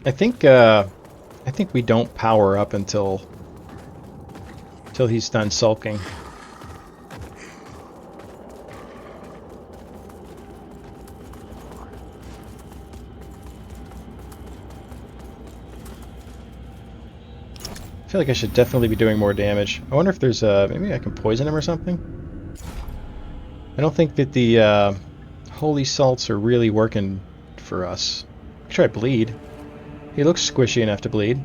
I think we don't power up until he's done sulking. I feel like I should definitely be doing more damage. I wonder if there's maybe I can poison him or something. I don't think that the holy salts are really working for us. Try bleed. He looks squishy enough to bleed.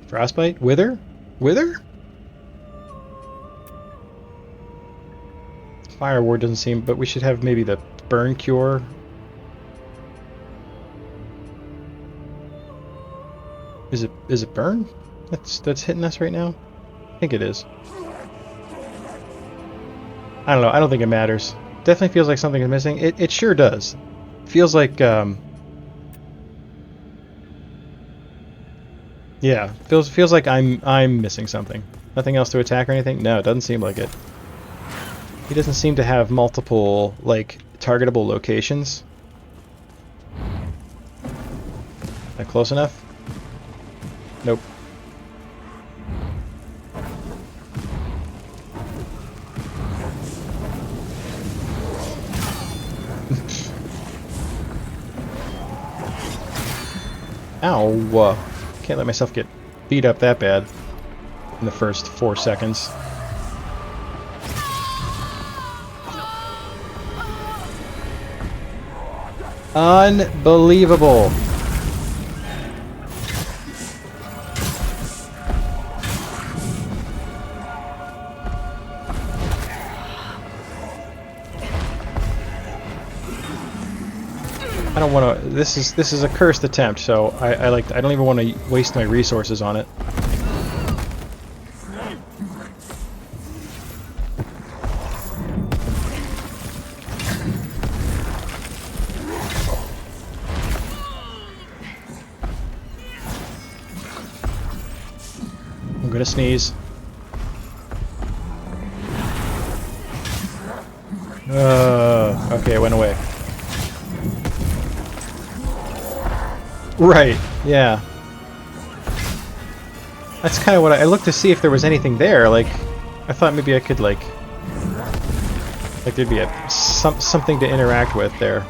Frostbite? Wither? Wither? Fire ward doesn't seem, but we should have maybe the burn cure. Is it burn? That's hitting us right now? I think it is. I don't know, I don't think it matters. Definitely feels like something is missing. It sure does. Feels like yeah, feels like I'm missing something. Nothing else to attack or anything? No, it doesn't seem like it. He doesn't seem to have multiple, like, targetable locations. That close enough? Nope. Ow! Can't let myself get beat up that bad in the first 4 seconds. Unbelievable! I don't want to. This is a cursed attempt, so I don't even want to waste my resources on it. I'm gonna sneeze. Okay, it went away. Right, yeah. That's kind of what I looked to see if there was anything there. Like, I thought maybe I could like there'd be something to interact with there.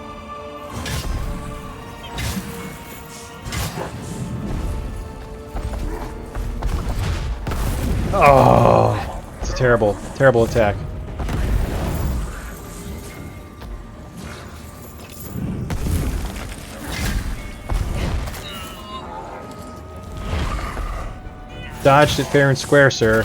Oh, it's a terrible, terrible attack. Dodged it fair and square, sir.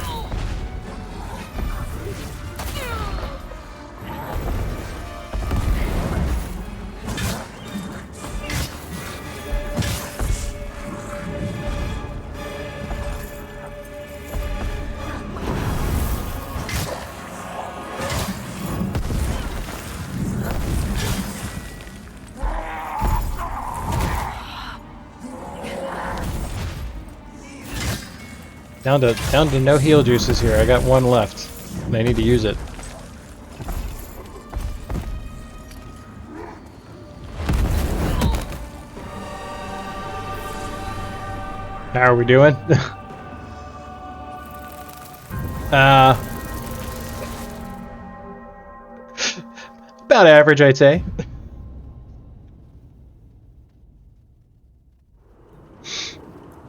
Down to no heal juices here. I got one left, and I need to use it. How are we doing? About average, I'd say.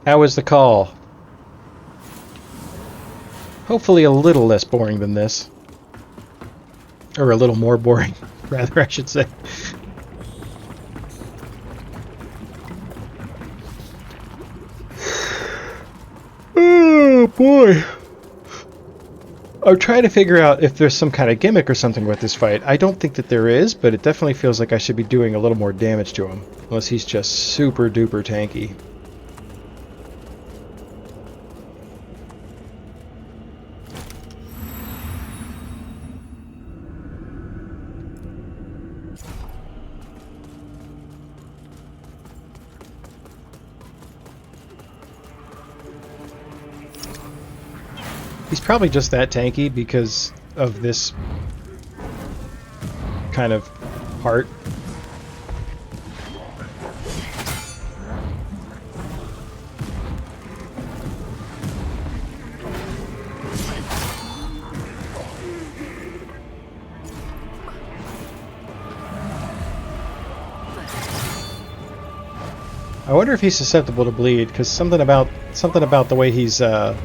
How was the call? Hopefully a little less boring than this. Or a little more boring, rather, I should say. Oh, boy. I'm trying to figure out if there's some kind of gimmick or something with this fight. I don't think that there is, but it definitely feels like I should be doing a little more damage to him. Unless he's just super duper tanky. He's probably just that tanky because of this kind of part. I wonder if he's susceptible to bleed, because something about the way he's I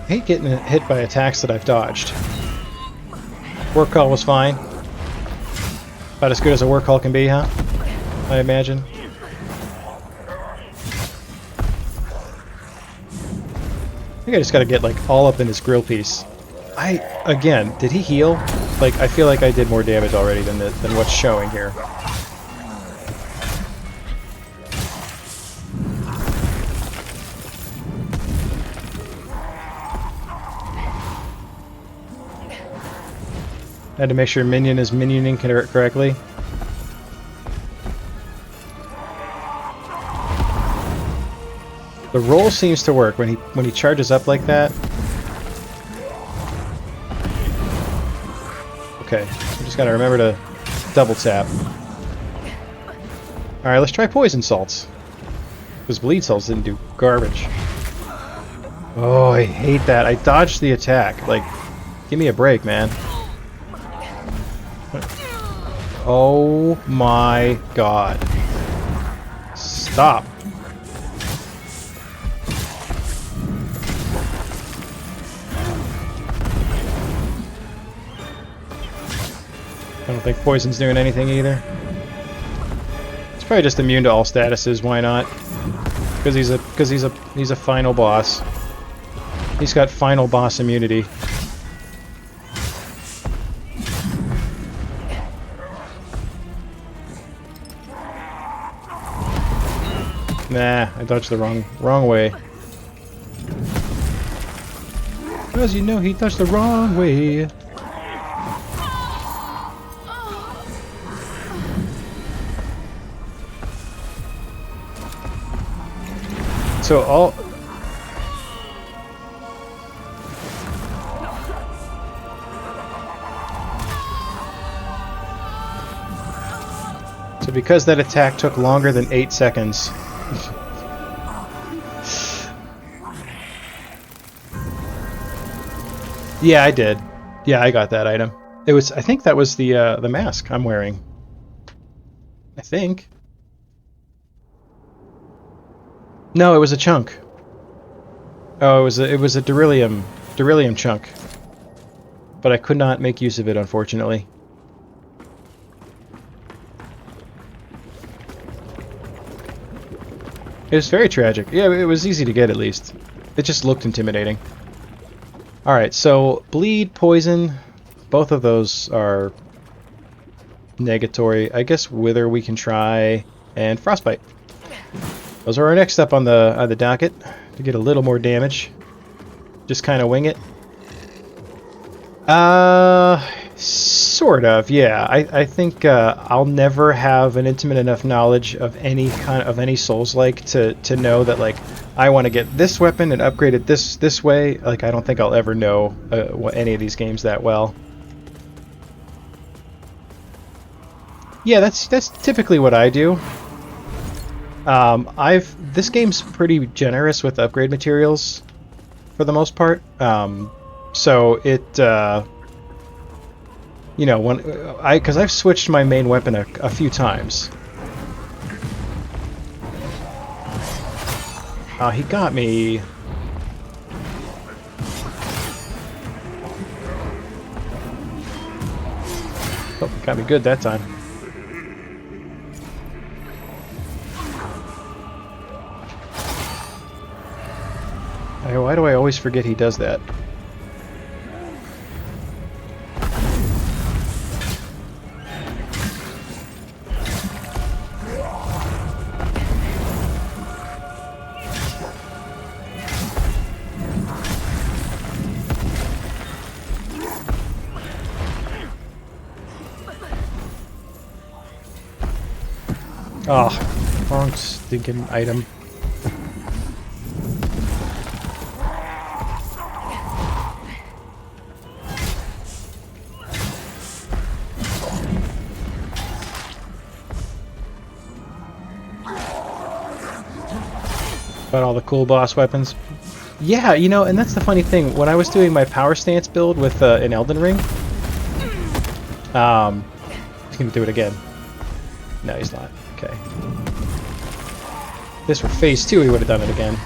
hate getting hit by attacks that I've dodged. Work call was fine. About as good as a work call can be, huh? I imagine. I think I just gotta get, like, all up in this grill piece. Again, did he heal? Like, I feel like I did more damage already than what's showing here. Had to make sure minion is minioning correctly. The roll seems to work when he charges up like that. Okay, I just gotta remember to double tap. Alright, let's try poison salts. Because bleed salts didn't do garbage. Oh, I hate that. I dodged the attack. Like, give me a break, man. Oh my god. Stop. I don't think poison's doing anything either. It's probably just immune to all statuses, why not? Because he's a final boss. He's got final boss immunity. Nah, I dodged the wrong way. Because you know he dodged the wrong way. So because that attack took longer than 8 seconds. Yeah, I did. Yeah, I got that item. I think that was the mask I'm wearing. I think. No, it was a chunk. Oh, it was a beryllium chunk. But I could not make use of it, unfortunately. It was very tragic. Yeah, it was easy to get at least. It just looked intimidating. Alright, so bleed, poison, both of those are negatory. I guess wither we can try, and frostbite. Those are our next step on the docket to get a little more damage. Just kind of wing it. Sort of, yeah. I think I'll never have an intimate enough knowledge of any Souls-like to know that, like, I want to get this weapon and upgrade it this way. Like, I don't think I'll ever know any of these games that well. Yeah, that's typically what I do. This game's pretty generous with upgrade materials for the most part. So it you know, because I've switched my main weapon a few times. He got me. Oh, got me good that time. Why do I always forget he does that? Oh, wrong stinking item. Got all the cool boss weapons. Yeah, you know, and that's the funny thing. When I was doing my power stance build with an Elden Ring, he's gonna do it again. No, he's not. Okay. If this were phase 2, he would have done it again.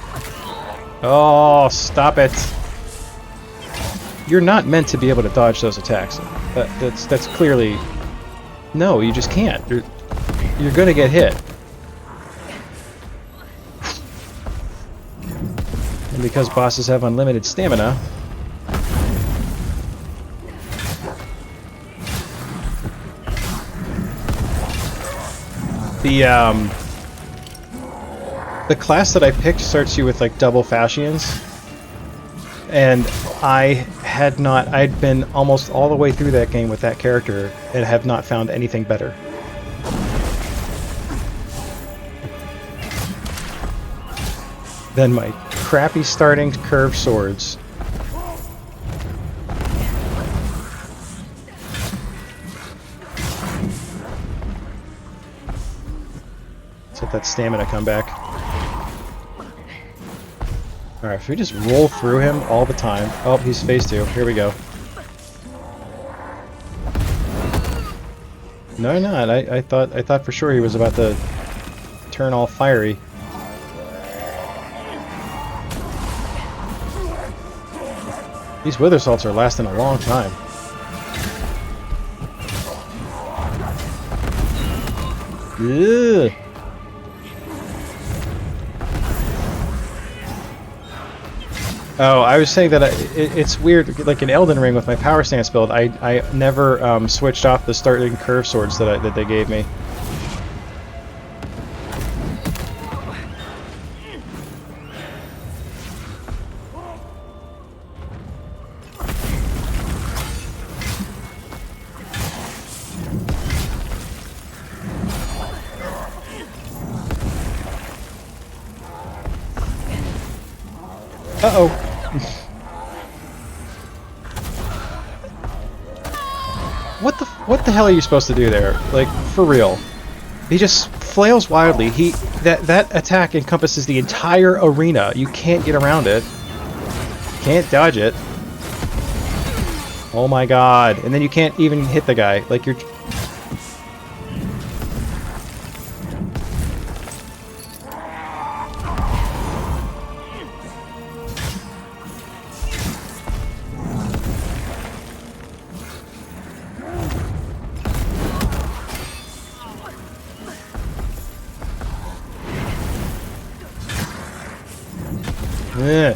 Oh, stop it! You're not meant to be able to dodge those attacks. That's clearly... No, you just can't. You're gonna get hit. And because bosses have unlimited stamina... The class that I picked starts you with like double Fascians, and I'd been almost all the way through that game with that character and have not found anything better. Than my crappy starting curved swords. Let's let that stamina come back. Alright, if we just roll through him all the time... Oh, he's phase 2. Here we go. No, not. I thought for sure he was about to turn all fiery. These wither salts are lasting a long time. Ugh. Oh, I was saying that it's weird, like in Elden Ring with my power stance build, I never switched off the starting curve swords that they gave me. Uh-oh. What the hell are you supposed to do there? Like, for real. He just flails wildly. That attack encompasses the entire arena. You can't get around it. Can't dodge it. Oh my god. And then you can't even hit the guy. Like, you're... Eh.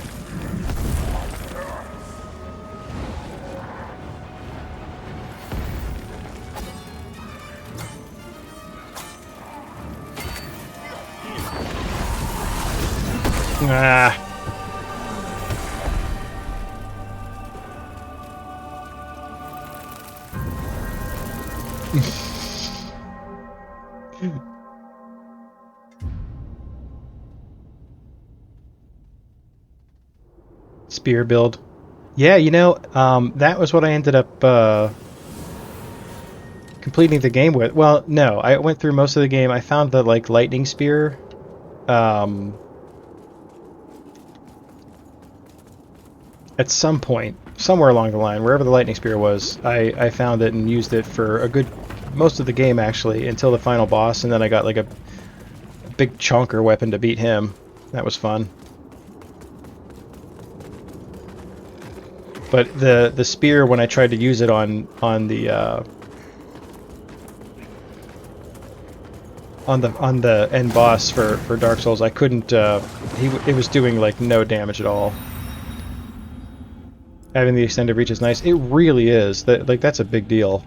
Ah. Spear build. Yeah, you know, that was what I ended up completing the game with. Well, no, I went through most of the game. I found the like lightning spear. At some point, somewhere along the line, wherever the lightning spear was, I found it and used it for a good most of the game actually, until the final boss, and then I got like a big chunker weapon to beat him. That was fun. But the spear, when I tried to use it on the end boss for Dark Souls, I couldn't. It was doing like no damage at all. Having the extended reach is nice. It really is. That's a big deal.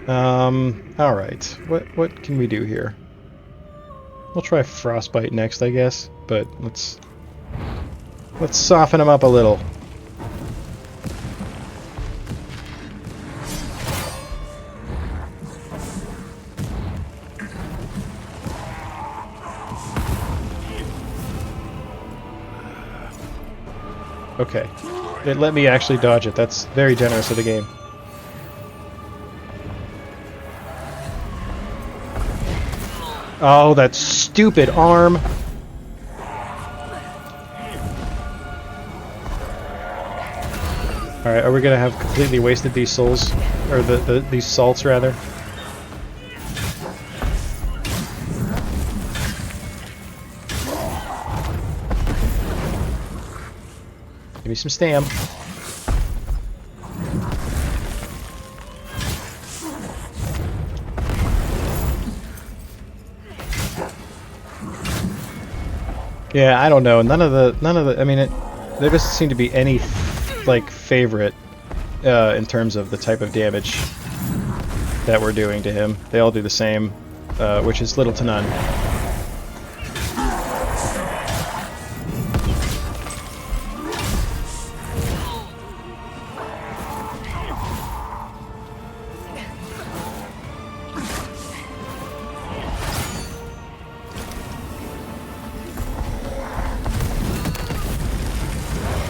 All right. What can we do here? We'll try Frostbite next, I guess, but let's soften him up a little. Okay. It let me actually dodge it. That's very generous of the game. Oh, that stupid arm. Alright, are we gonna have completely wasted these souls? Or these salts, rather? Give me some stam. Yeah, I don't know. None of the. I mean, there doesn't seem to be any like favorite in terms of the type of damage that we're doing to him. They all do the same, which is little to none.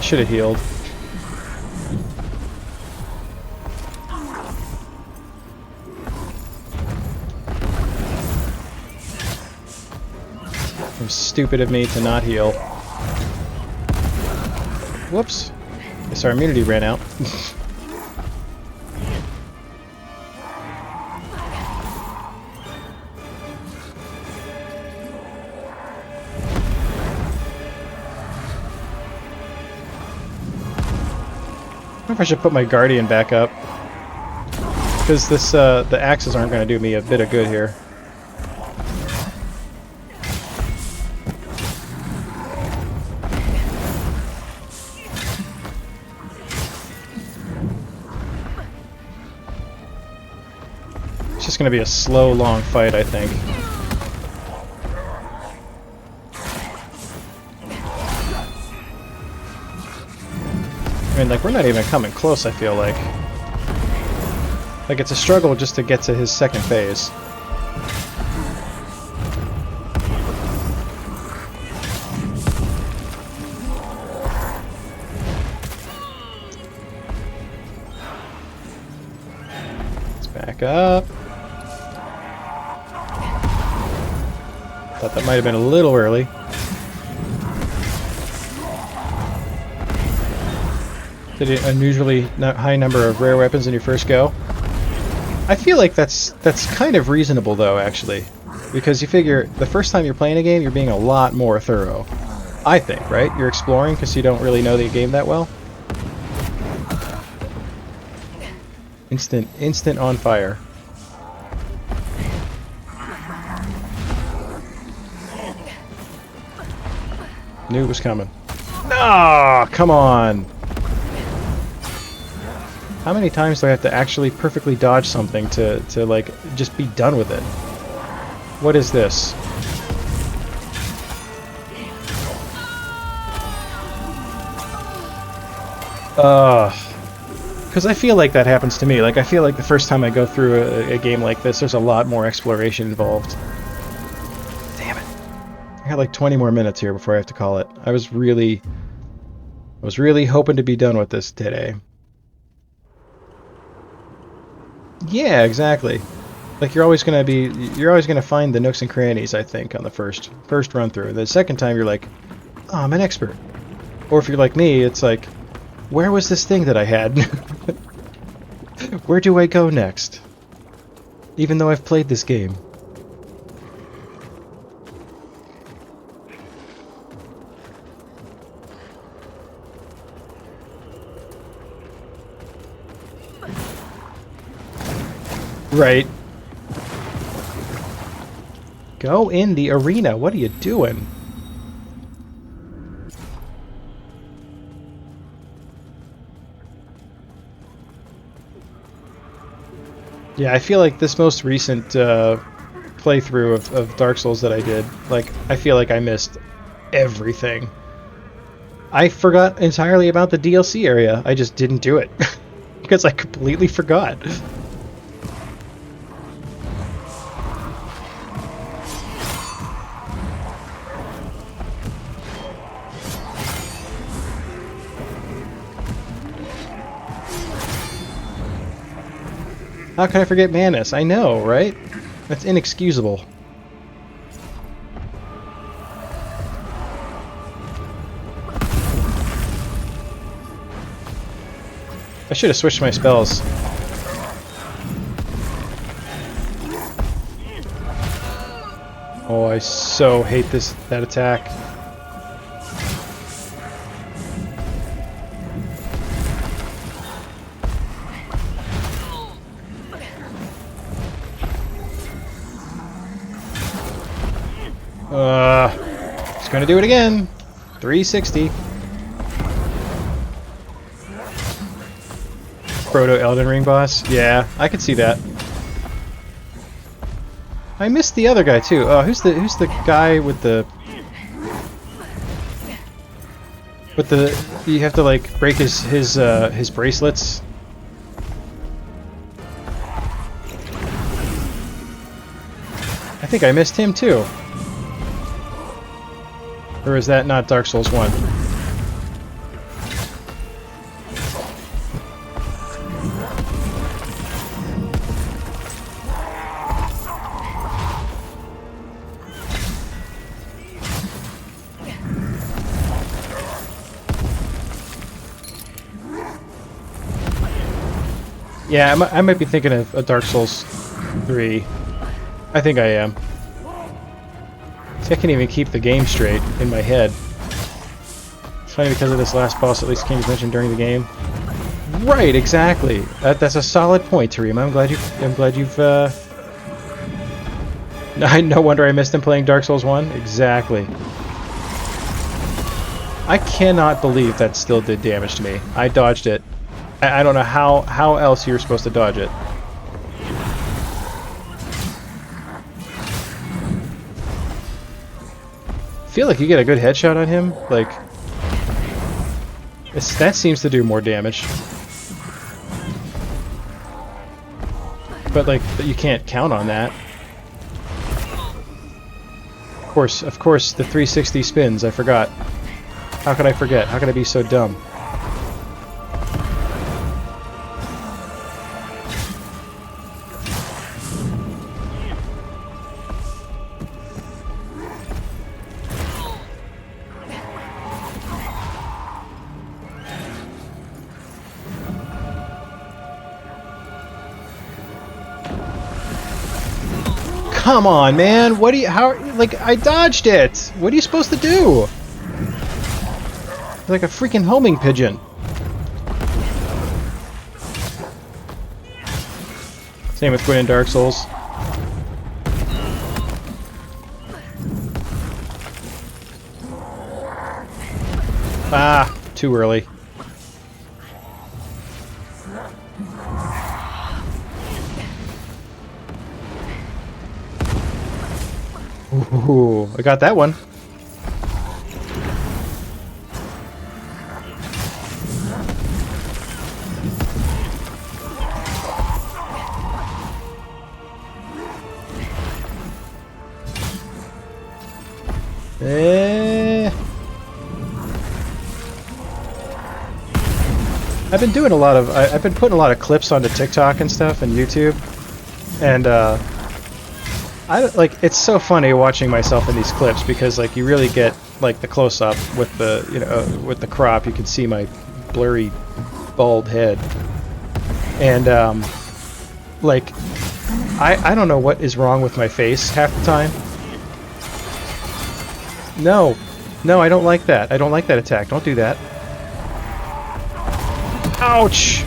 Should have healed. It was stupid of me to not heal. Whoops. Guess our immunity ran out. I wonder if I should put my Guardian back up. Because this, the axes aren't going to do me a bit of good here. It's just going to be a slow, long fight, I think. I mean, like, we're not even coming close, I feel like. Like, it's a struggle just to get to his second phase. Let's back up. Thought that might have been a little early. Did an unusually high number of rare weapons in your first go? I feel like that's kind of reasonable, though, actually. Because you figure, the first time you're playing a game, you're being a lot more thorough. I think, right? You're exploring because you don't really know the game that well. Instant on fire. Knew it was coming. No, come on! How many times do I have to actually perfectly dodge something to like, just be done with it? What is this? Because I feel like that happens to me. Like, I feel like the first time I go through a game like this, there's a lot more exploration involved. Damn it. I got like 20 more minutes here before I have to call it. I was really hoping to be done with this today. Yeah, exactly. Like, you're always gonna find the nooks and crannies, I think, on the first run through. The second time you're like, oh, I'm an expert. Or if you're like me, it's like, where was this thing that I had? Where do I go next? Even though I've played this game. Right. Go in the arena. What are you doing? Yeah, I feel like this most recent playthrough of Dark Souls that I did, like, I feel like I missed everything. I forgot entirely about the DLC area. I just didn't do it. Because I completely forgot. How can I forget Manus? I know, right? That's inexcusable. I should have switched my spells. Oh, I so hate that attack. Just gonna do it again. 360. Proto Elden Ring boss. Yeah, I could see that. I missed the other guy too. Oh, who's the guy with the you have to like break his bracelets. I think I missed him too. Or is that not Dark Souls 1? Yeah, I might be thinking of a Dark Souls 3. I think I am. See, I can't even keep the game straight in my head. It's funny because of this last boss, at least King's mentioned during the game. Right, exactly. That's a solid point, Tarima. I'm glad you've. No wonder I missed him playing Dark Souls 1. Exactly. I cannot believe that still did damage to me. I dodged it. I don't know how else you were supposed to dodge it. I feel like you get a good headshot on him. Like, that seems to do more damage. But like, you can't count on that. Of course, the 360 spins. I forgot. How could I forget? How could I be so dumb? Come on, man! What do you? Like, I dodged it! What are you supposed to do? Like a freaking homing pigeon. Same with Gwyn in Dark Souls. Ah, too early. Ooh, I got that one. I've been doing a lot of. I've been putting a lot of clips onto TikTok and stuff and YouTube, and it's so funny watching myself in these clips because like you really get like the close up with the with the crop. You can see my blurry bald head, and like I don't know what is wrong with my face half the time. No, I don't like that. I don't like that attack. Don't do that. Ouch!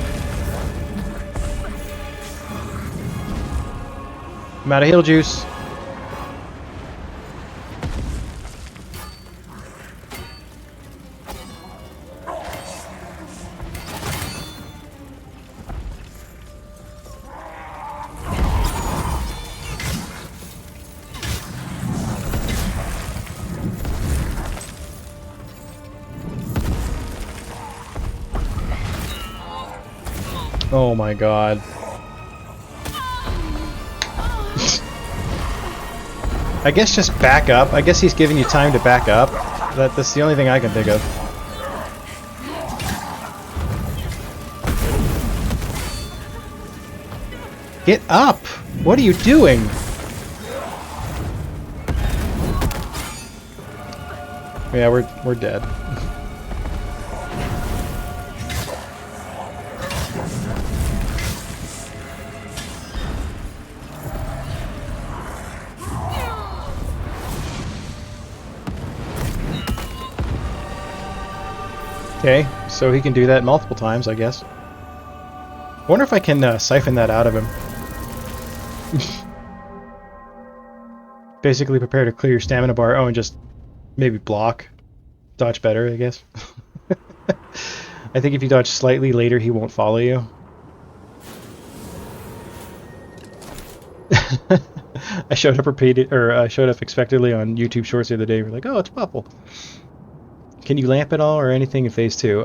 I'm out of heal juice. Oh my god. I guess just back up. I guess he's giving you time to back up. That's the only thing I can think of. Get up! What are you doing? Yeah, we're dead. Okay, so he can do that multiple times, I guess. I wonder if I can siphon that out of him. Basically prepare to clear your stamina bar. Oh, and just maybe block. Dodge better, I guess. I think if you dodge slightly later, he won't follow you. I showed up expectedly on YouTube Shorts the other day. We're like, oh, it's Waffle. Can you lamp at all or anything in Phase 2?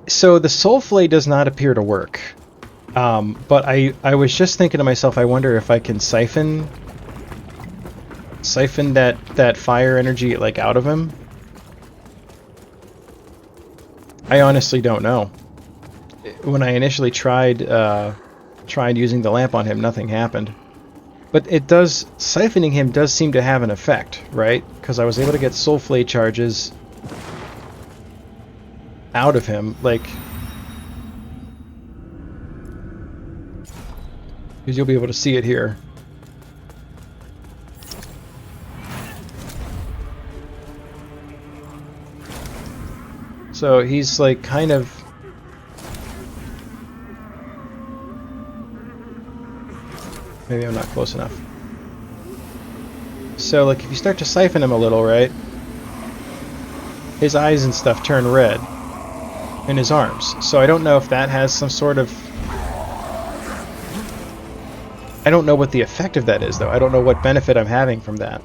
So the Soul Flay does not appear to work. But I was just thinking to myself, I wonder if I can siphon that fire energy like out of him. I honestly don't know. When I initially tried using the lamp on him, nothing happened. But siphoning him does seem to have an effect, right? Because I was able to get Soul Flay charges out of him, like... Because you'll be able to see it here. So he's like kind of... Maybe I'm not close enough. So like if you start to siphon him a little, right? His eyes and stuff turn red. In his arms. So I don't know if that has some sort of... I don't know what the effect of that is, though. I don't know what benefit I'm having from that.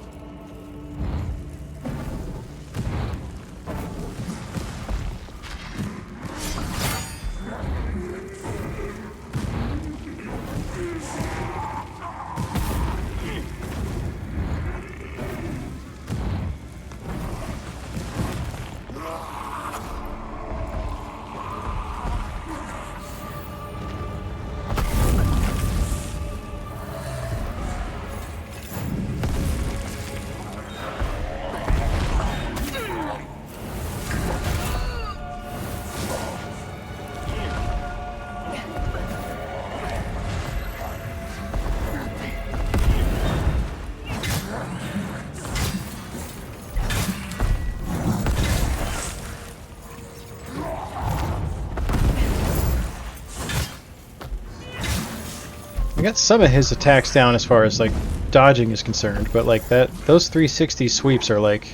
I got some of his attacks down as far as like dodging is concerned, but like those 360 sweeps are like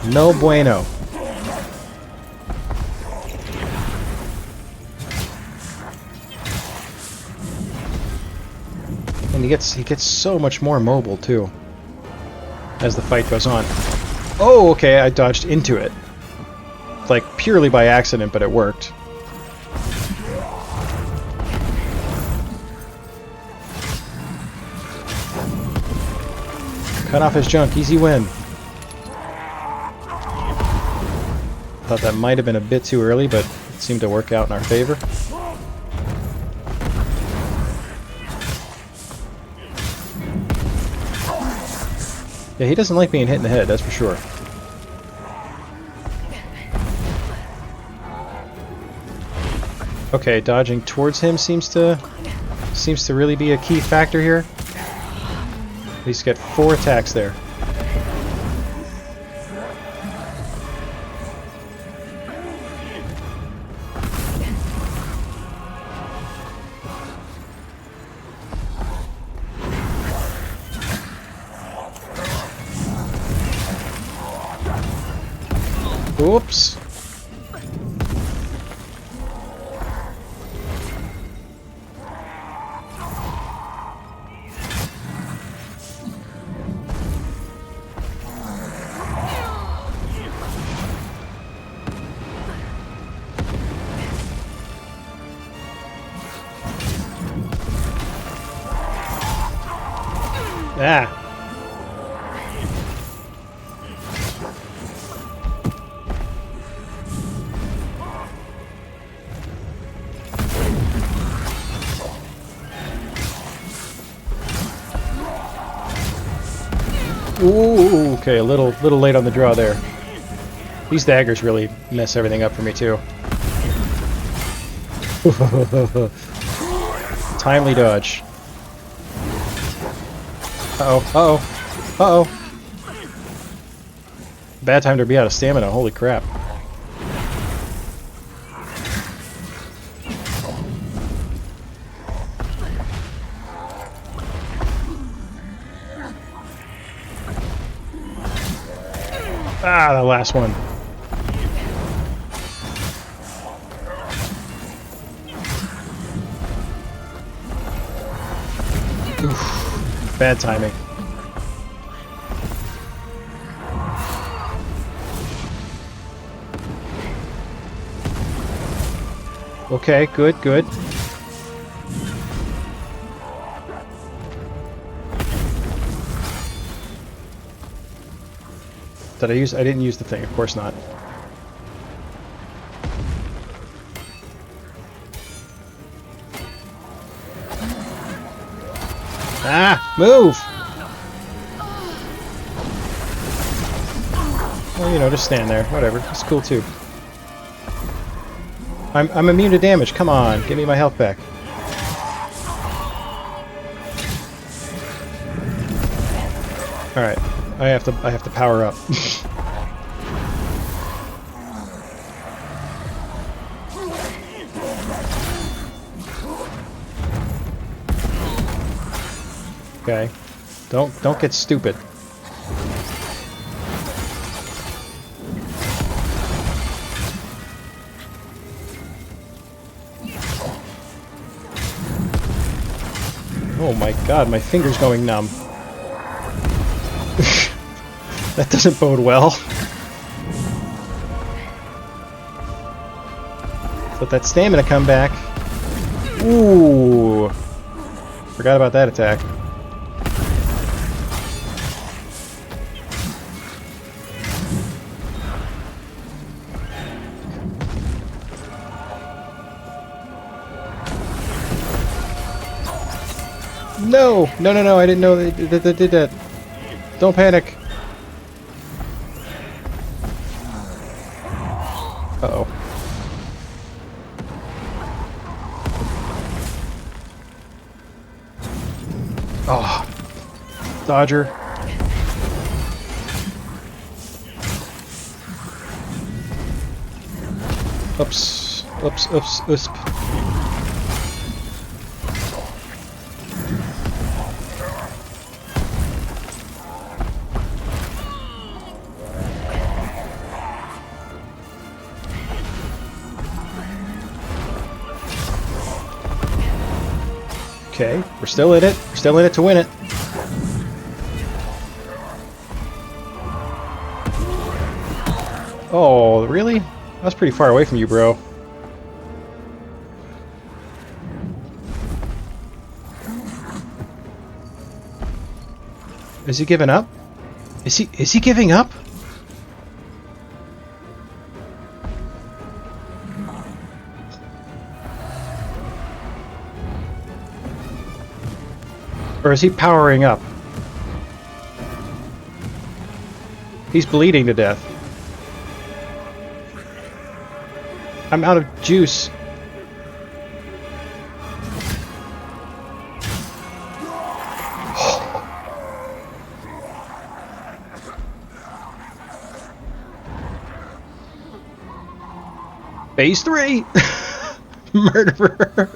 no bueno. And he gets so much more mobile too as the fight goes on. Oh, okay, I dodged into it. Like purely by accident, but it worked. Cut off his junk, easy win. Thought that might have been a bit too early, but it seemed to work out in our favor. Yeah, he doesn't like being hit in the head, that's for sure. Okay, dodging towards him seems to really be a key factor here. He's got 4 attacks there. Oops. Ah. Ooh, okay, a little late on the draw there. These daggers really mess everything up for me too. Timely dodge. Uh-oh, uh-oh, uh-oh. bad time to be out of stamina. Holy crap. Ah, that last one. Oof. Bad timing. Okay, good, good. Did I use... I didn't use the thing, of course not. Ah! Move! Well, you know, just stand there. Whatever. It's cool, too. I'm immune to damage. Come on, give me my health back. Alright. I have to power up. Okay. Don't get stupid. Oh my god, my finger's going numb. That doesn't bode well. Let that stamina come back. Ooh. Forgot about that attack. No! No, no, no, I didn't know they did that. Don't panic. Uh-oh. Oh. Dodger. Oops. Oops, oops, oops. Okay, we're still in it. We're still in it to win it. Oh, really? I was pretty far away from you, bro. Is he giving up? Is he giving up? Or is he powering up? He's bleeding to death. I'm out of juice. Phase 3! Murderer!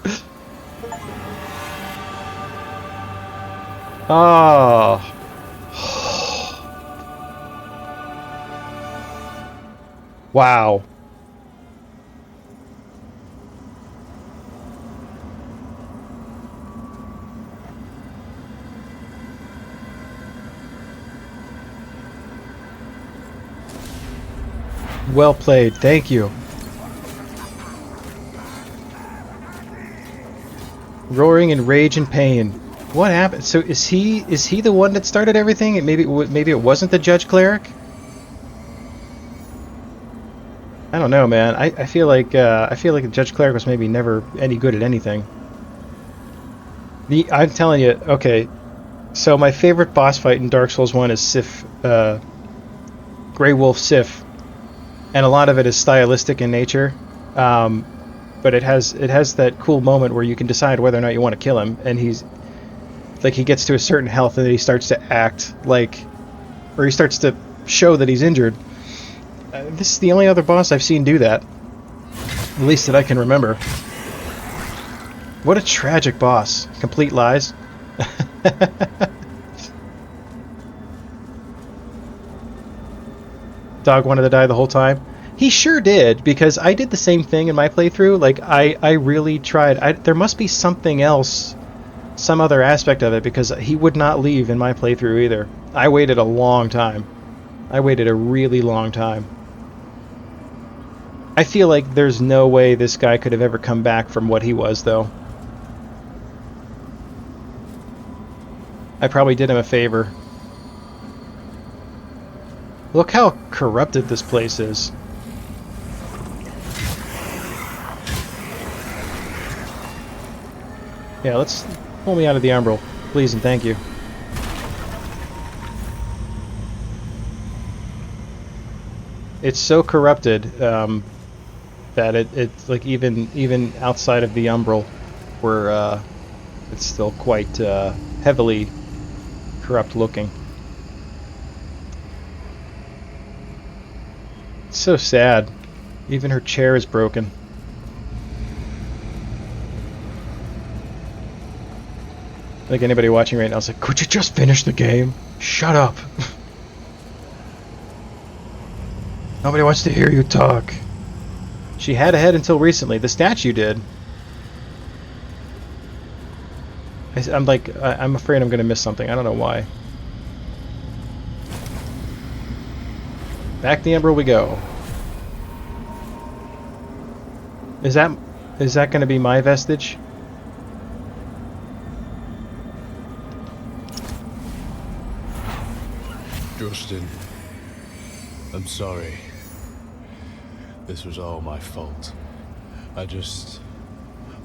Oh. Wow. Well played. Thank you. Roaring in rage and pain. What happened? So is he the one that started everything? Maybe it wasn't the judge cleric. I don't know, man. I feel like the judge cleric was maybe never any good at anything. I'm telling you. Okay, so my favorite boss fight in Dark Souls 1 is Sif, Grey Wolf Sif, and a lot of it is stylistic in nature. But it has that cool moment where you can decide whether or not you want to kill him, and he's like, he gets to a certain health and then he starts to act like, or he starts to show that he's injured. This is the only other boss I've seen do that. At least that I can remember. What a tragic boss. Complete lies. Dog wanted to die the whole time. He sure did, because I did the same thing in my playthrough. Like, I really tried. There must be something else, some other aspect of it, because he would not leave in my playthrough either. I waited a long time. I waited a really long time. I feel like there's no way this guy could have ever come back from what he was, though. I probably did him a favor. Look how corrupted this place is. Yeah, let's pull me out of the umbral, please and thank you. It's so corrupted that it's like even outside of the umbral, where it's still quite heavily corrupt looking. It's so sad. Even her chair is broken. Like anybody watching right now is like, could you just finish the game? Shut up. Nobody wants to hear you talk. She had a head until recently. The statue did. I'm afraid I'm going to miss something. I don't know why. Back the Emperor we go. Is that going to be my vestige? Justin, I'm sorry. This was all my fault. I just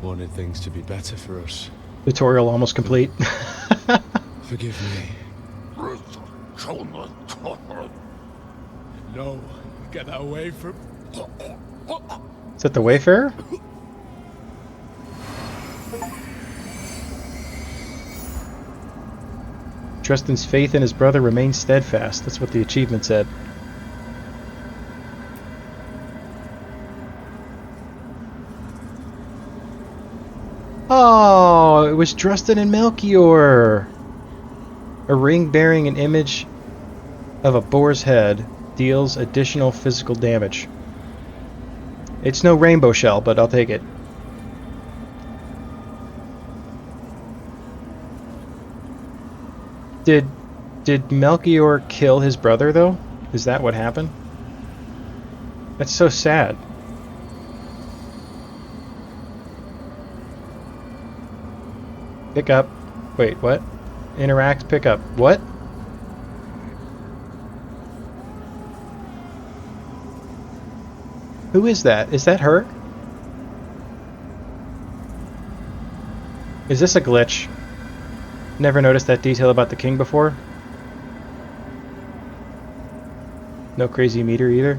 wanted things to be better for us. Tutorial almost complete. Forgive me. No, get that away from... Is that the Wayfarer? Justin's faith in his brother remains steadfast. That's what the achievement said. Oh, it was Justin and Melchior. A ring bearing an image of a boar's head deals additional physical damage. It's no rainbow shell, but I'll take it. Did Melchior kill his brother, though? Is that what happened? That's so sad. Pick up. Wait, what? Interact, pick up. What? Who is that? Is that her? Is this a glitch? Never noticed that detail about the king before. No crazy meter either.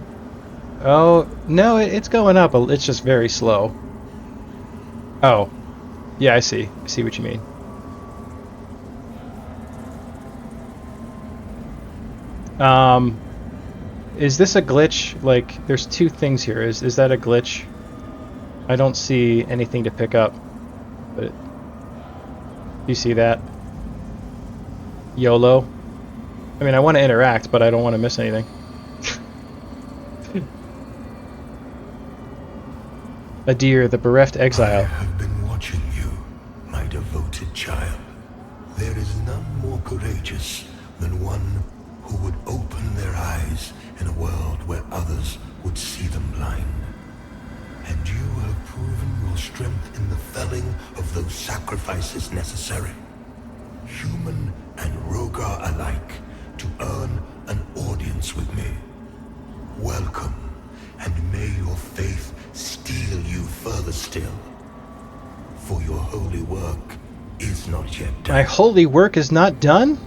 Oh, no, it's going up. It's just very slow. Oh. Yeah, I see. I see what you mean. Is this a glitch? Like, there's two things here. Is that a glitch? I don't see anything to pick up. But you see that? YOLO. I mean, I want to interact, but I don't want to miss anything. Adir, the bereft exile. I have been watching you, my devoted child. There is none more courageous than one who would open their eyes in a world where others would see them blind. And you have proven your strength in the felling of those sacrifices necessary, human and Rogar alike, to earn an audience with me. Welcome, and may your faith steal you further still, for your holy work is not yet done. My holy work is not done?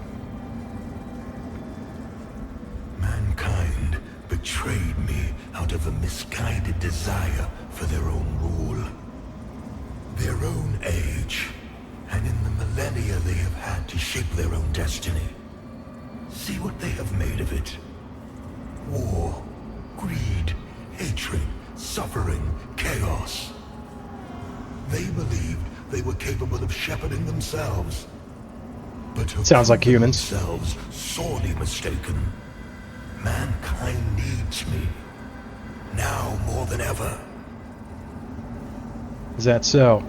Mankind betrayed me out of a misguided desire for their own rule, their own age, and in the millennia they have had to shape their own destiny. See what they have made of it. War, greed, hatred, suffering, chaos. They believed they were capable of shepherding themselves. But have Sounds like proven humans. themselves sorely mistaken. Mankind needs me. Now more than ever. Is that so?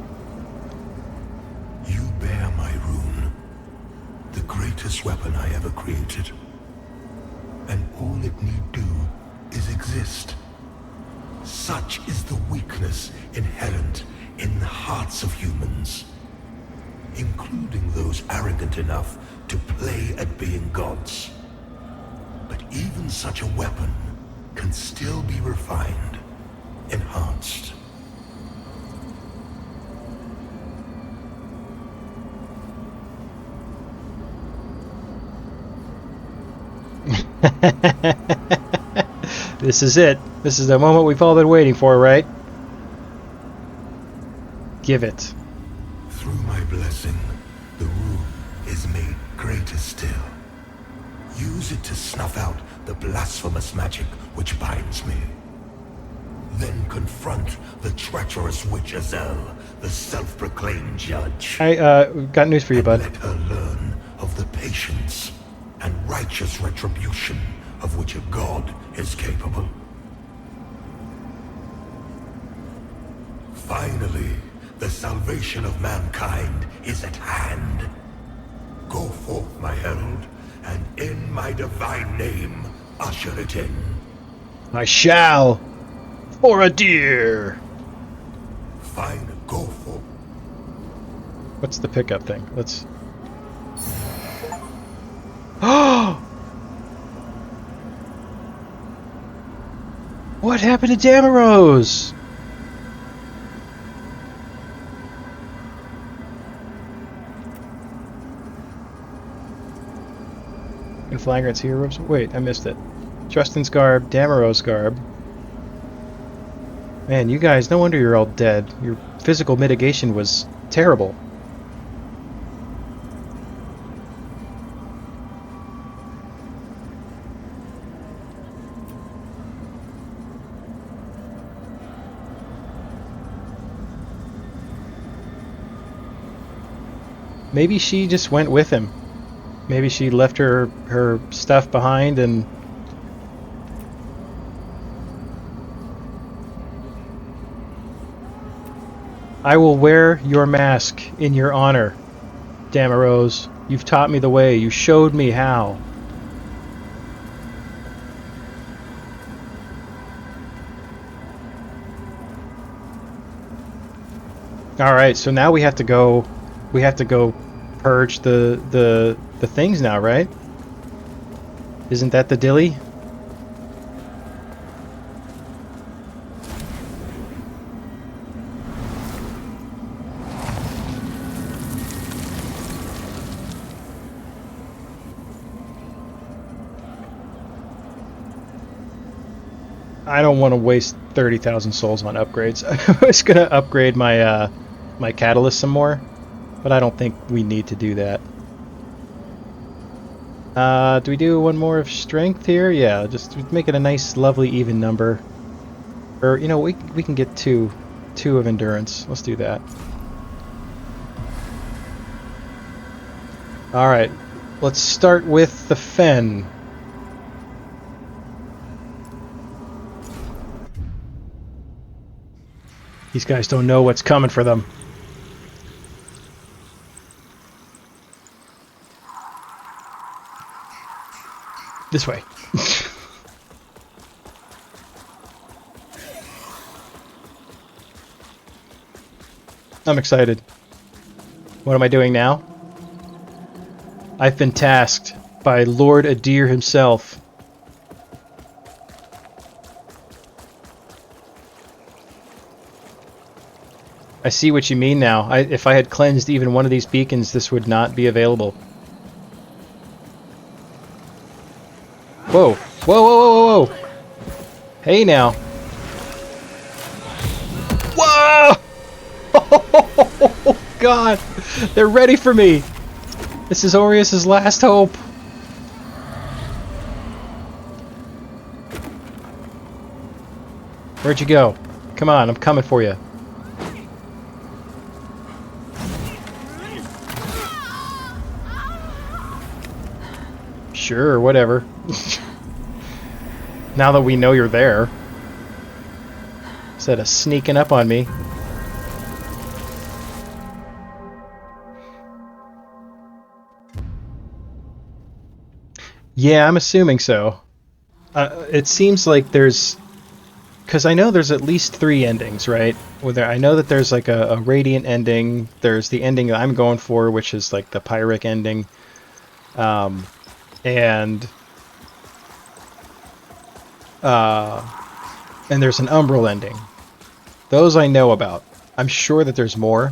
You bear my rune. The greatest weapon I ever created. And all it need do is exist. Such is the weakness inherent in the hearts of humans, including those arrogant enough to play at being gods. But even such a weapon can still be refined, enhanced. This is it. This is the moment we've all been waiting for, right? Give it. Through my blessing, the rune is made greater still. Use it to snuff out the blasphemous magic which binds me. Then confront the treacherous witch Azel, the self-proclaimed judge. I got news for you, And bud. let her learn of the patience and righteous retribution of which a god is capable. Finally, the salvation of mankind is at hand. Go forth, my herald, and in my divine name, usher it in. I shall. For a deer. Fine, go forth. What's the pickup thing? Let's. Oh! What happened to Damaros? In flagrant heroes. Wait, I missed it. Justin's garb, Damaros' garb. Man, you guys, no wonder you're all dead. Your physical mitigation was terrible. Maybe she just went with him. Maybe she left her stuff behind and... I will wear your mask in your honor, Damaros. You've taught me the way. You showed me how. All right, so now we have to go. We have to go purge the things now, right? Isn't that the dilly? I don't want to waste 30,000 souls on upgrades. I was gonna upgrade my my catalyst some more, but I don't think we need to do that. Do we do one more of strength here? Yeah, just make it a nice, lovely, even number. Or you know, we can get two of endurance. Let's do that. All right, let's start with the Fen. These guys don't know what's coming for them. This way. I'm excited. What am I doing now? I've been tasked by Lord Adir himself. I see what you mean now. If I had cleansed even one of these beacons, this would not be available. Whoa. Whoa, whoa, whoa, whoa, whoa. Hey now. Whoa! Oh, God. They're ready for me. This is Aureus' last hope. Where'd you go? Come on, I'm coming for you. Sure, whatever. Now that we know you're there. Instead of sneaking up on me. Yeah, I'm assuming so. It seems like there's... Because I know there's at least 3 endings, right? I know that there's like a Radiant ending. There's the ending that I'm going for, which is like the Pyrrhic ending. And there's an Umbral ending. Those I know about. I'm sure that there's more.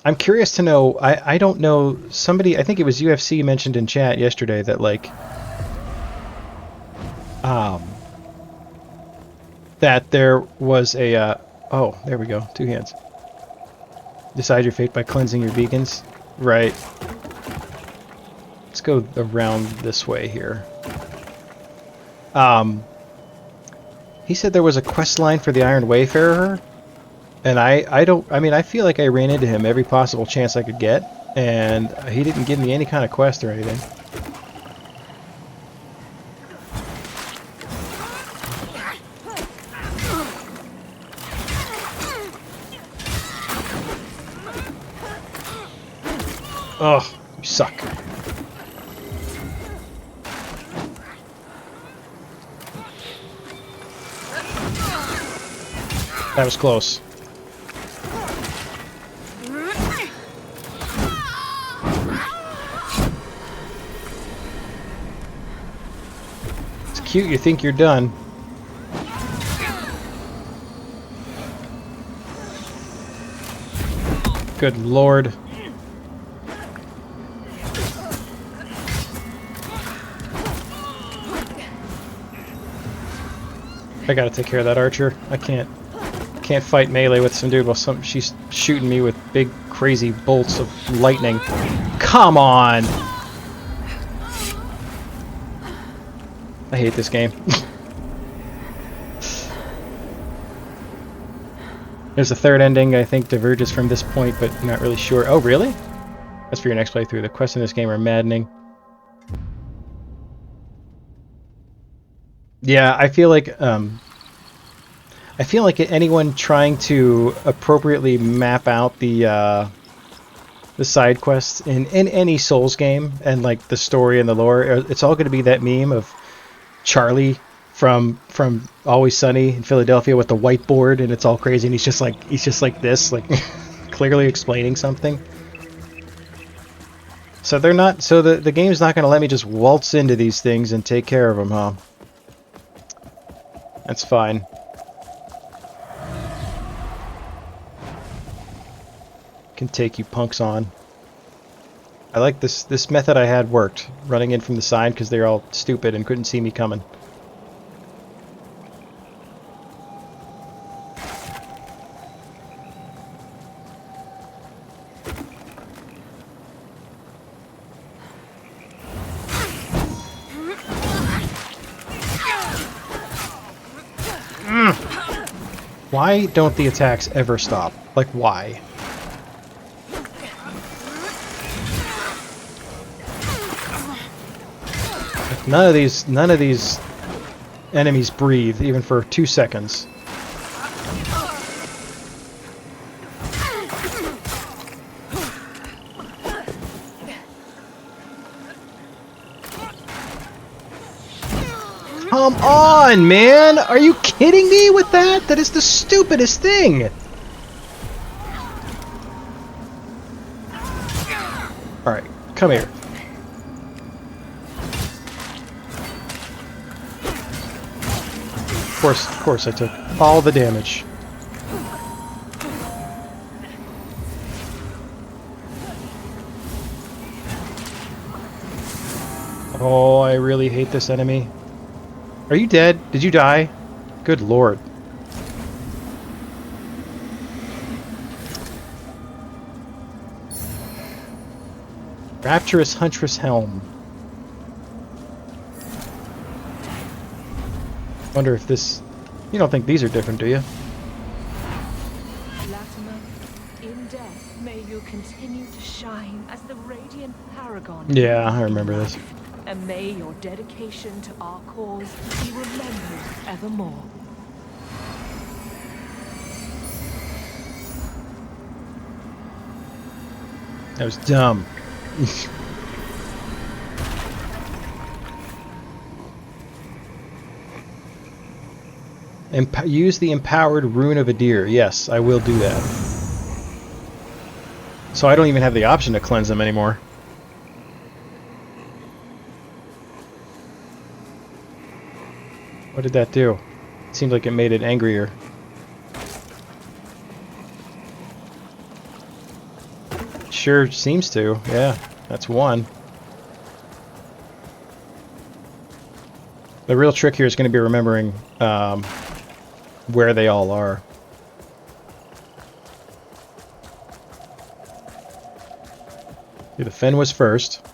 I'm curious to know, I don't know, somebody, I think it was UFC mentioned in chat yesterday that like, that there was a, oh, there we go, 2 hands. Decide your fate by cleansing your beacons. Right. Let's go around this way here. He said there was a quest line for the Iron Wayfarer, and I mean, I feel like I ran into him every possible chance I could get, and he didn't give me any kind of quest or anything. Ugh, you suck. That was close. It's cute, you think you're done. Good lord. I gotta take care of that archer. I can't fight melee with some dude while she's shooting me with big crazy bolts of lightning. Come on! I hate this game. There's a 3rd ending I think diverges from this point, but I'm not really sure. Oh, really? That's for your next playthrough. The quests in this game are maddening. Yeah, I feel like anyone trying to appropriately map out the side quests in any Souls game and like the story and the lore, it's all going to be that meme of Charlie from Always Sunny in Philadelphia with the whiteboard, and it's all crazy, and he's just like this, like clearly explaining something. So they're not. So the game's not going to let me just waltz into these things and take care of them, huh? That's fine. Can take you punks on. I like this method I had worked. Running in from the side because they're all stupid and couldn't see me coming. Why don't the attacks ever stop? Like, why? Like, none of these enemies breathe, even for 2 seconds. Come on, man! Are you kidding me with that? That is the stupidest thing! Alright, come here. Of course I took all the damage. Oh, I really hate this enemy. Are you dead? Did you die? Good lord. Rapturous Huntress Helm. Wonder if this... You don't think these are different, do you? Latimer, in death, may you continue to shine as the radiant paragon. Yeah, I in remember this. life, and may your dedication to our cause be remembered evermore. That was dumb. Use the empowered rune of a deer. Yes, I will do that. So I don't even have the option to cleanse them anymore. What did that do? It seemed like it made it angrier. Sure seems to. Yeah, that's one. The real trick here is going to be remembering where they all are. See, the fin was first.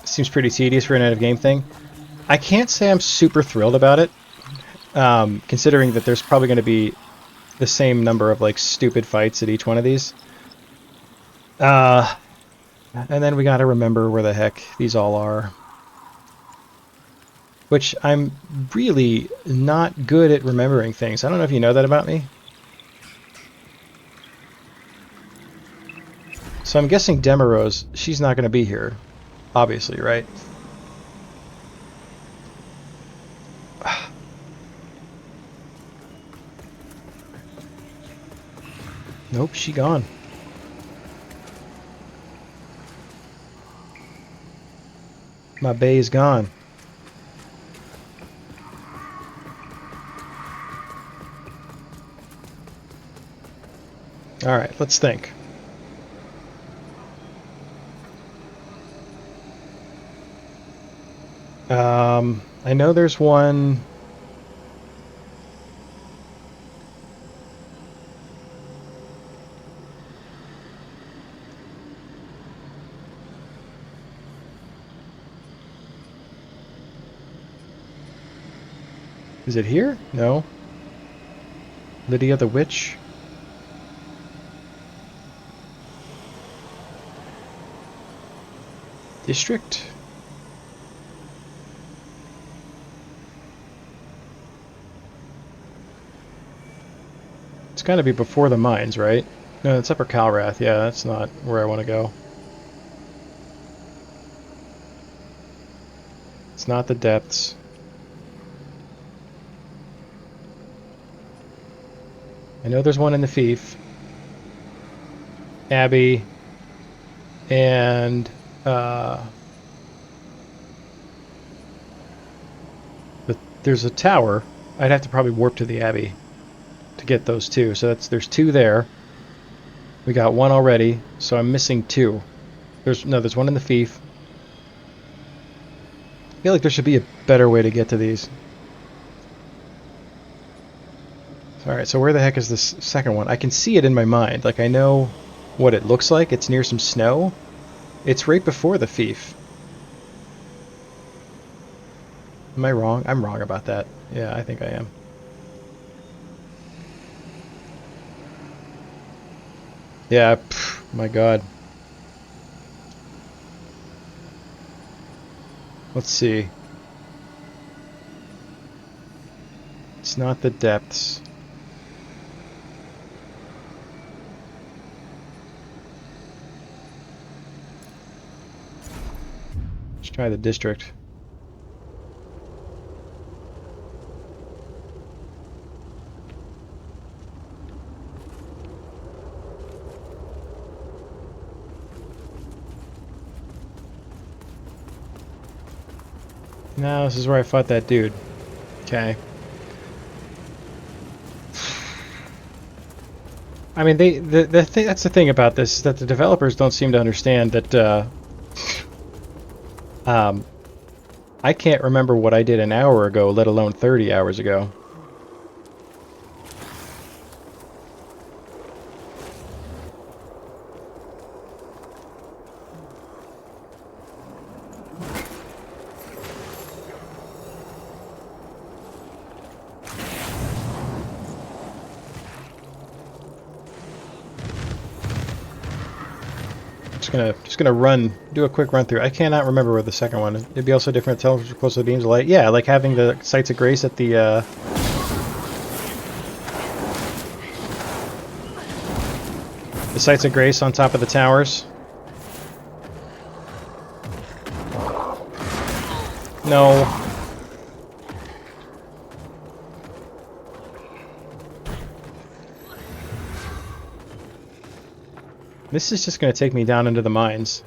Seems pretty tedious for an end of game thing. I can't say I'm super thrilled about it, considering that there's probably going to be the same number of like stupid fights at each one of these. And then we got to remember where the heck these all are. Which I'm really not good at remembering things. I don't know if you know that about me. So I'm guessing Demerose, she's not going to be here. Obviously, right? Nope, she gone. My bay is gone. Alright, let's think. I know there's one... Is it here? No. Lydia the Witch? District? It's gotta be before the mines, right? No, it's Upper Calrath. Yeah, that's not where I want to go. It's not the depths. I know there's one in the Fief. Abbey. And... but there's a tower. I'd have to probably warp to the Abbey to get those two. So there's two there. We got one already, so I'm missing two. There's one in the Fief. I feel like there should be a better way to get to these. Alright, so where the heck is this second one? I can see it in my mind. Like, I know what it looks like. It's near some snow. It's right before the Fief. Am I wrong? I'm wrong about that. Yeah, I think I am. Yeah, my god. Let's see. It's not the depths. Let's try the district. No, this is where I fought that dude. Okay. I mean, that's the thing about this, is that the developers don't seem to understand that, I can't remember what I did an hour ago, let alone 30 hours ago. just gonna run, do a quick run through. I cannot remember where the second one. It'd be also different. Tell close to the beams of light. Yeah, like having the sights of grace at the. The sights of grace on top of the towers. No. This is just going to take me down into the mines.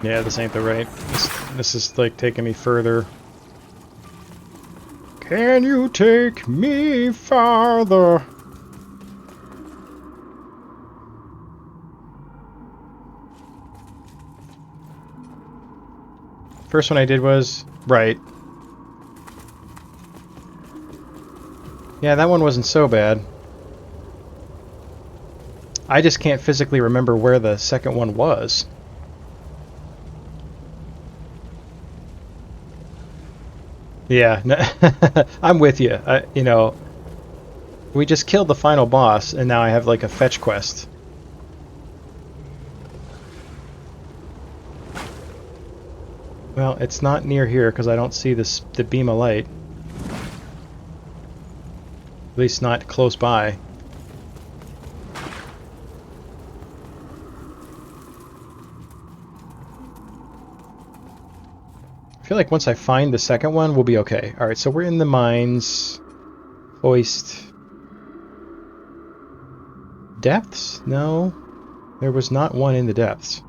Yeah, this ain't the right. This is like taking me further. Can you take me farther? First one I did was right. Yeah, that one wasn't so bad. I just can't physically remember where the second one was. Yeah, no, I'm with you. You know, we just killed the final boss, and now I have like a fetch quest. Well, it's not near here because I don't see the beam of light. At least not close by. I feel like once I find the second one, we'll be okay. Alright, so we're in the mines. Hoist. Depths? No. There was not one in the depths.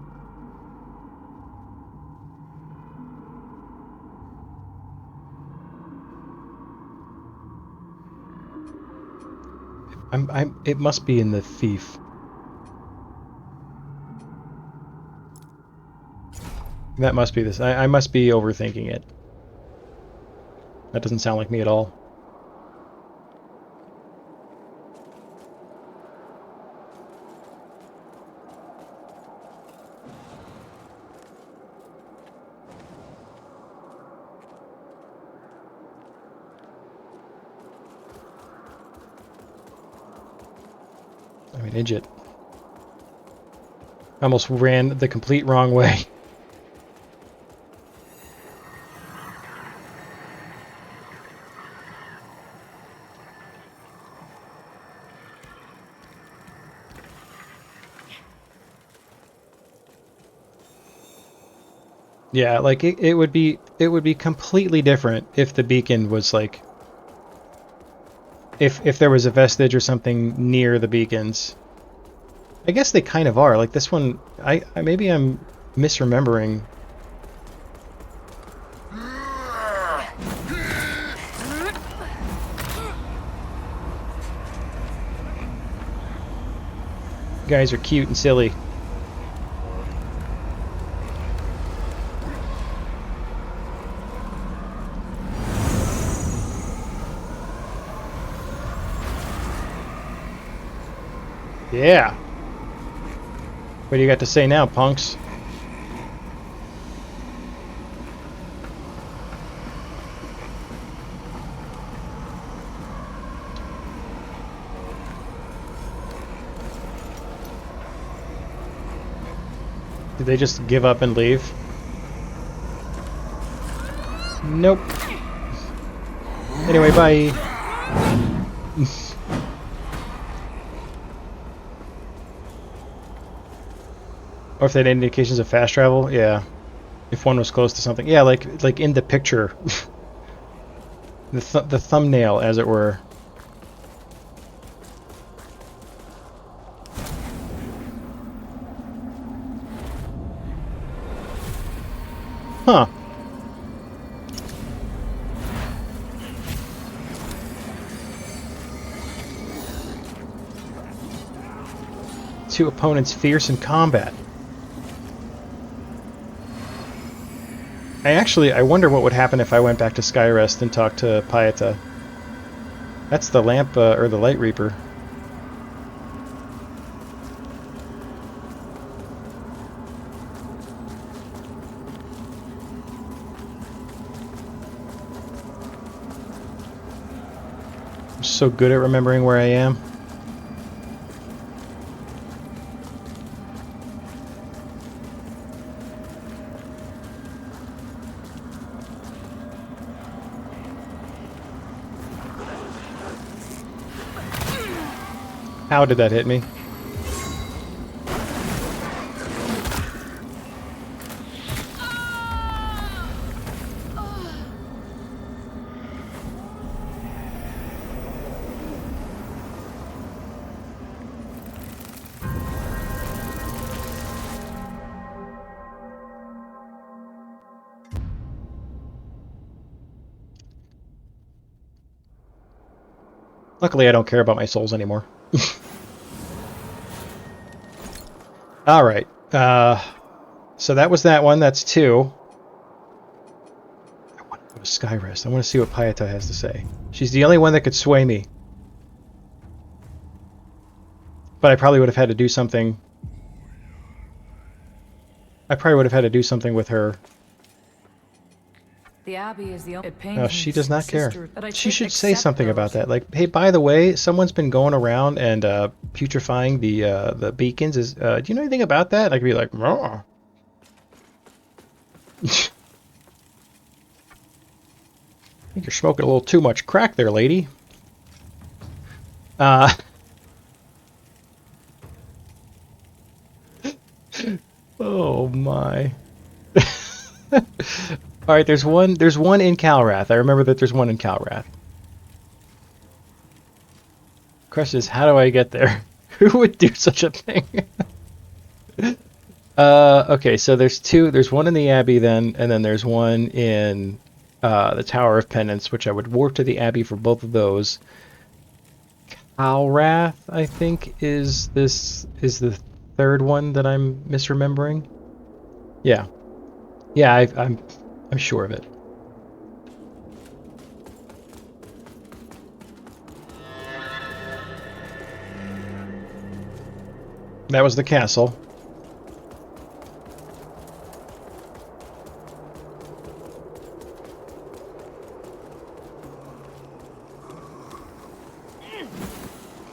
It must be in the thief. That must be this. I must be overthinking it. That doesn't sound like me at all. I'm an idiot. I almost ran the complete wrong way. Yeah, like it would be completely different if the beacon was like if there was a vestige or something near the beacons. I guess they kind of are. Like this one, I maybe I'm misremembering. You guys are cute and silly. Yeah. What do you got to say now, punks? Did they just give up and leave? Nope. Anyway, bye. Or if they had indications of fast travel, yeah. If one was close to something, yeah, like in the picture, the thumbnail, as it were. Huh. Two opponents fierce in combat. I wonder what would happen if I went back to Skyrest and talked to Pieta. That's the lamp, or the Light Reaper. I'm so good at remembering where I am. How did that hit me? Luckily, I don't care about my souls anymore. Alright. So that was that one. That's 2. I want to go to Skyrest. I want to see what Pieta has to say. She's the only one that could sway me. But I probably would have had to do something. I probably would have had to do something with her. The Abbey is the only No, she does not care. She should say something about that. Like, hey, by the way, someone's been going around and putrefying the beacons. Do you know anything about that? I could be like, oh. I think you're smoking a little too much crack there, lady. Oh my. All right, there's one in Calrath. I remember that there's one in Calrath. Question is, how do I get there? Who would do such a thing? Okay, so there's 2. There's one in the Abbey then, and then there's one in the Tower of Penance, which I would warp to the Abbey for both of those. Calrath, I think, is the 3rd one that I'm misremembering. Yeah. Yeah, I'm sure of it. That was the castle.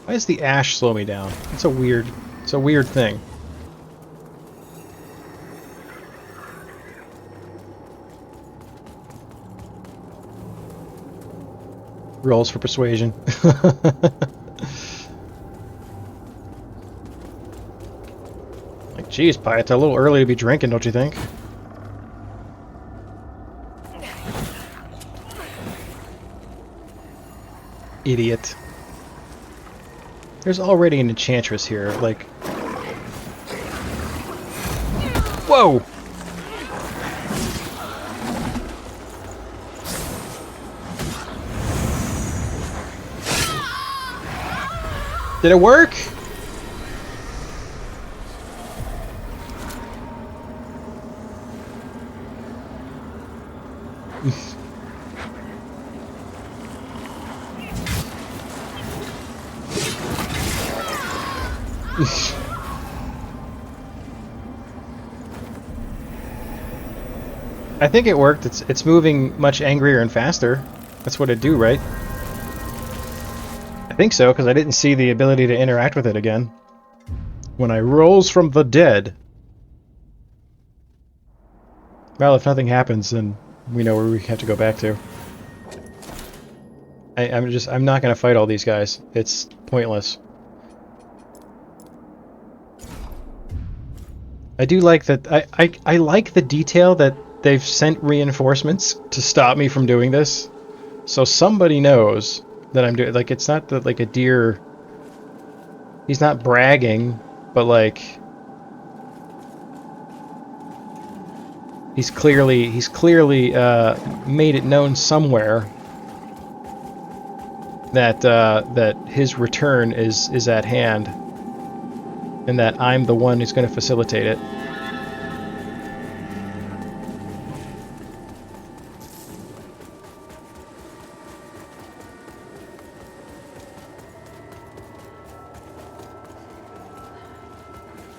Why does the ash slow me down? It's a weird thing. Rolls for persuasion. Like, geez, Pieta, a little early to be drinking, don't you think? Idiot. There's already an enchantress here, like... Whoa! Did it work? I think it worked. It's moving much angrier and faster. That's what it do, right? I think so, because I didn't see the ability to interact with it again. When I rose from the dead. Well, if nothing happens, then we know where we have to go back to. I'm not gonna fight all these guys. It's pointless. I do like that. I like the detail that they've sent reinforcements to stop me from doing this. So somebody knows that I'm doing, like, it's not that, like, a deer, he's not bragging, but, like, he's clearly made it known somewhere that that his return is at hand, and that I'm the one who's going to facilitate it.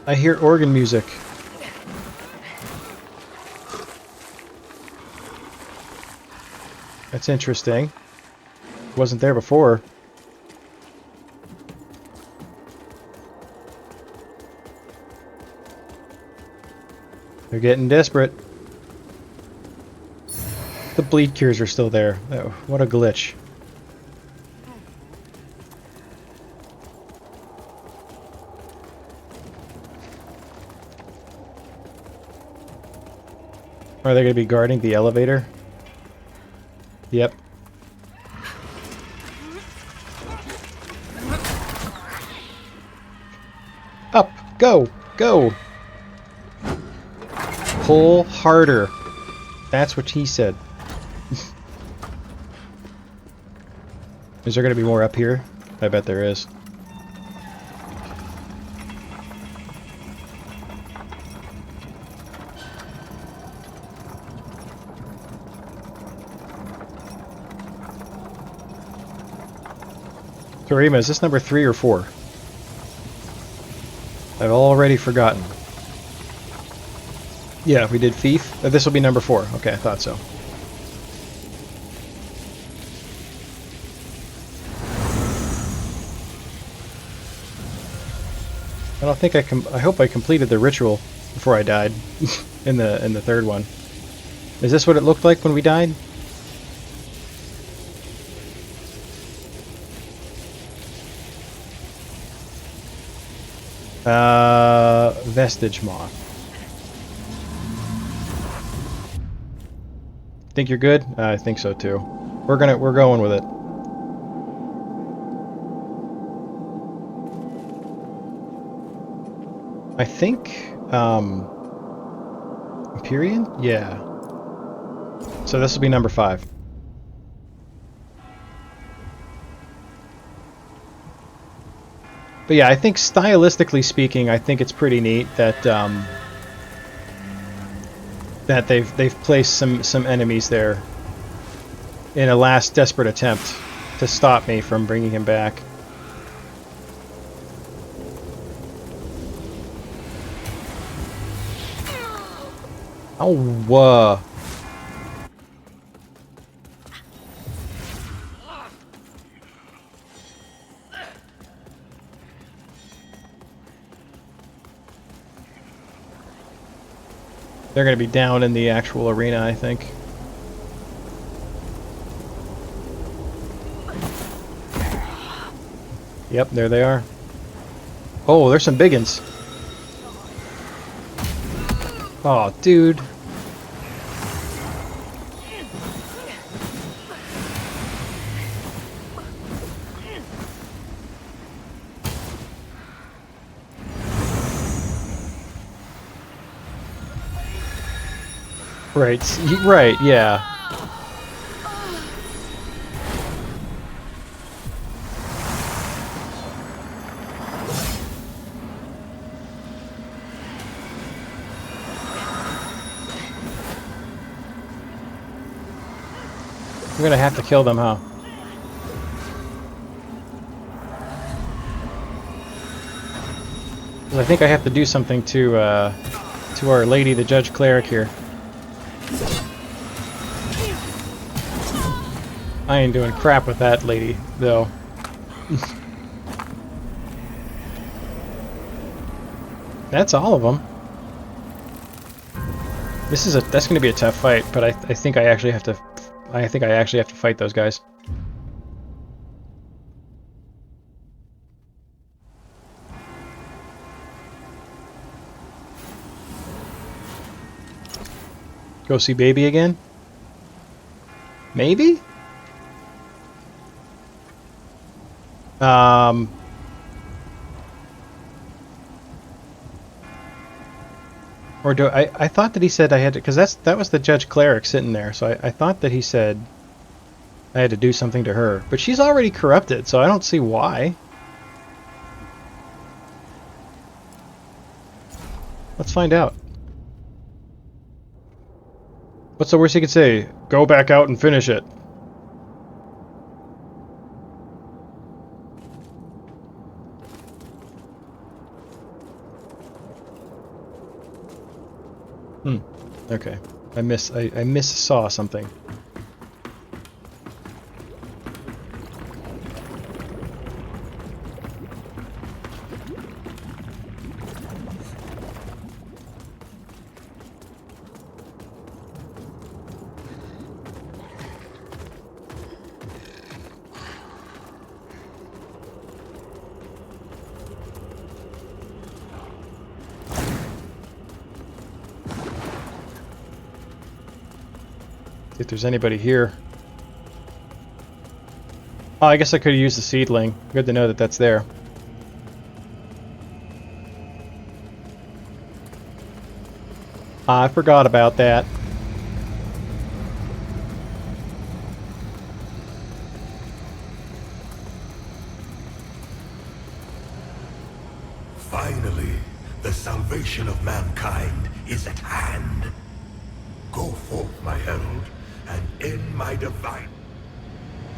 I hear organ music. That's interesting. Wasn't there before. They're getting desperate. The bleed cures are still there. Oh, what a glitch. Are they going to be guarding the elevator? Yep. Up! Go! Go! Pull harder. That's what he said. Is there going to be more up here? I bet there is. Karima, is this number 3 or 4? I've already forgotten. Yeah, we did Thief. This will be number 4. Okay, I thought so. I don't think I hope I completed the ritual before I died in the third one. Is this what it looked like when we died? Vestige moth. Think you're good? I think so too. We're going with it. I think Empyrean? Yeah. So this will be number 5. But yeah, I think stylistically speaking, I think it's pretty neat that that they've placed some enemies there in a last desperate attempt to stop me from bringing him back. Oh, they're going to be down in the actual arena, I think. Yep, there they are. Oh, there's some biggins. Oh, dude. Right, right, yeah. We're gonna have to kill them, huh? I think I have to do something to Our Lady, the Judge Cleric here. I ain't doing crap with that lady, though. That's all of them. That's going to be a tough fight, but I think I actually have to. I think I actually have to fight those guys. Go see baby again? Maybe? Or do I thought that he said I had to, because that was the Judge Cleric sitting there, so I thought that he said I had to do something to her. But she's already corrupted, so I don't see why. Let's find out. What's the worst he could say? Go back out and finish it. Okay. I miss saw something. See if there's anybody here. Oh, I guess I could have used the seedling. Good to know that that's there. I forgot about that. Finally, the salvation of mankind is at hand. Go forth, my herald, and end my divine...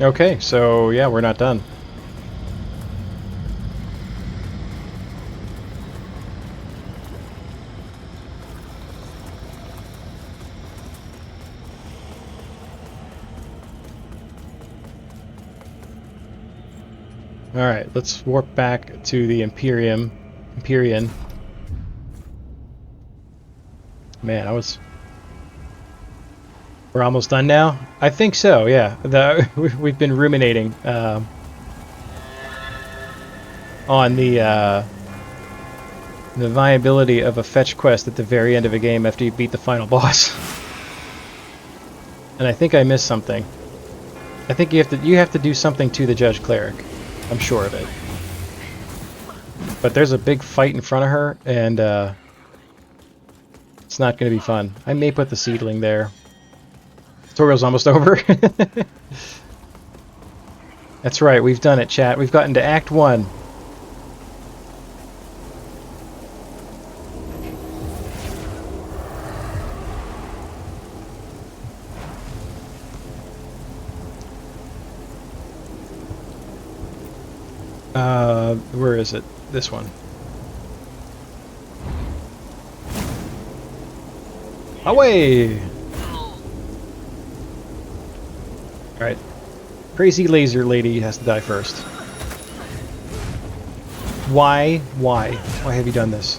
Okay, so yeah, we're not done. Alright, let's warp back to the Empyrean. Man, we're almost done now? I think so, yeah. We've been ruminating on the viability of a fetch quest at the very end of a game after you beat the final boss. And I think I missed something. I think you have to do something to the Judge Cleric. I'm sure of it. But there's a big fight in front of her, and it's not going to be fun. I may put the seedling there. Tutorial's almost over. That's right, we've done it, chat. We've gotten to Act 1. Where is it? This one. Away! Alright. Crazy laser lady has to die first. Why? Why? Why have you done this?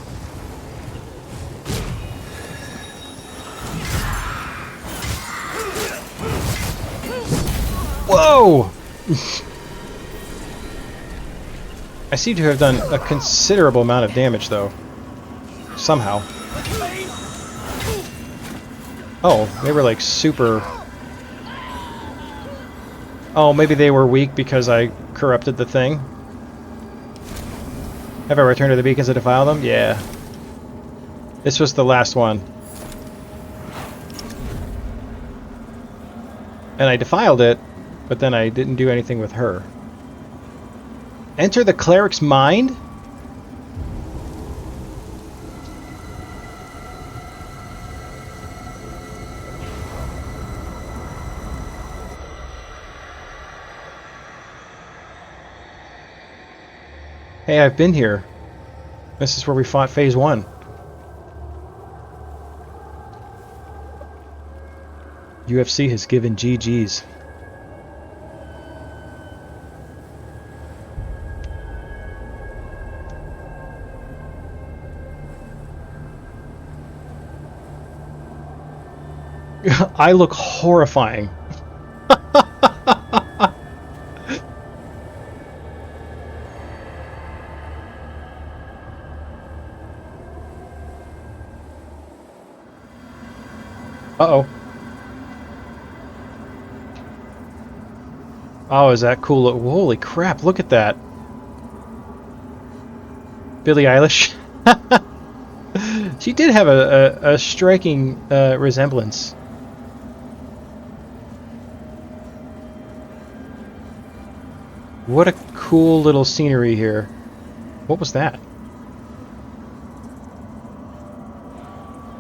Whoa! I seem to have done a considerable amount of damage, though. Somehow. Oh, they were like super... Oh, maybe they were weak because I corrupted the thing? Have I returned to the beacons to defile them? Yeah. This was the last one. And I defiled it, but then I didn't do anything with her. Enter the cleric's mind? Hey, I've been here. This is where we fought phase 1. UFC has given GG's. I look horrifying. Uh-oh. Oh, is that cool? Holy crap, look at that. Billie Eilish. She did have a striking resemblance. What a cool little scenery here. What was that?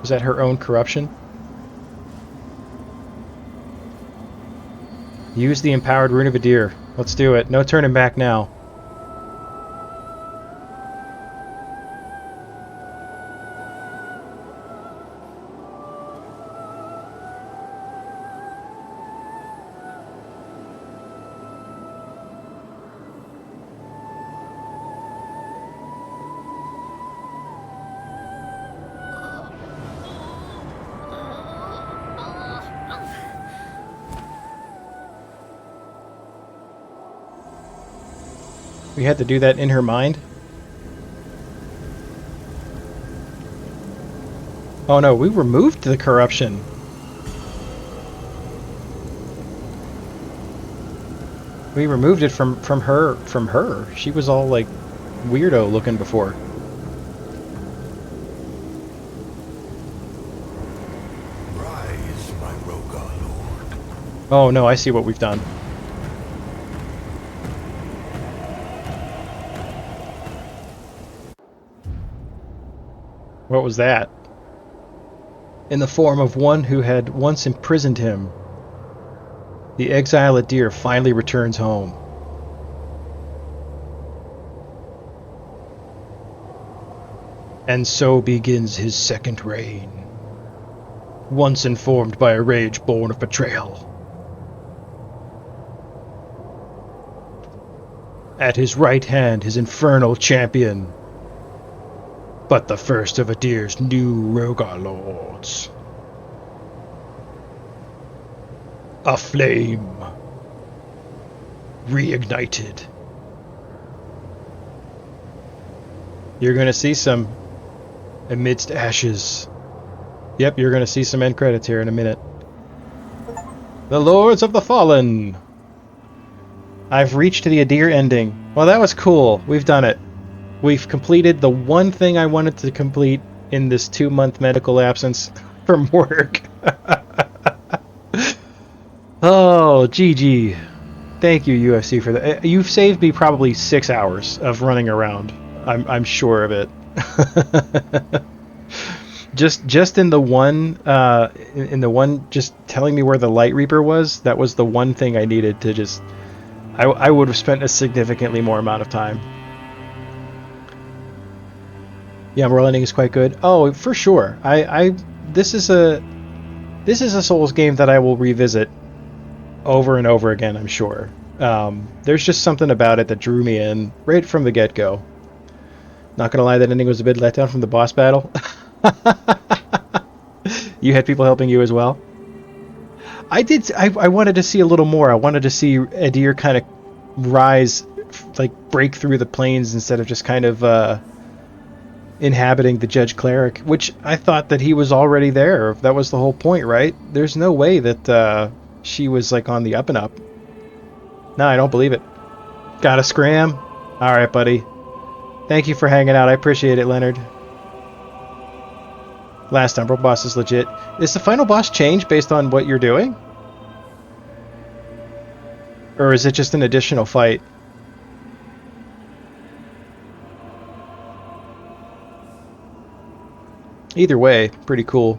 Was that her own corruption? Use the empowered rune of Adir. Let's do it. No turning back now. We had to do that in her mind? Oh no, we removed the corruption. We removed it from her. She was all like weirdo looking before. Rise, my Rogar Lord. Oh no, I see what we've done. What was that? In the form of one who had once imprisoned him, the exile Adir finally returns home. And so begins his second reign. Once informed by a rage born of betrayal. At his right hand, his infernal champion. But the first of Adir's new Rogar Lords. A flame. Reignited. You're gonna see some amidst ashes. Yep, you're gonna see some end credits here in a minute. The Lords of the Fallen. I've reached the Adir ending. Well, that was cool. We've done it. We've completed the one thing I wanted to complete in this 2-month medical absence from work. Oh, GG. Thank you, UFC, for that. You've saved me probably 6 hours of running around. I'm sure of it. just in the one just telling me where the Light Reaper was, that was the one thing I needed to just I would have spent a significantly more amount of time. Yeah, world ending is quite good. Oh, for sure. This is a Souls game that I will revisit over and over again, I'm sure. There's just something about it that drew me in right from the get-go. Not gonna lie, that ending was a bit let down from the boss battle. You had people helping you as well? I did. I wanted to see a little more. I wanted to see Adir kind of rise, like break through the plains instead of just kind of inhabiting the Judge Cleric, which I thought that he was already there. That was the whole point, right? There's no way that she was like on the up and up. No, I don't believe it. Got a scram? All right, buddy. Thank you for hanging out. I appreciate it, Leonard. Last Umbral boss is legit. Is the final boss change based on what you're doing? Or is it just an additional fight? Either way, pretty cool.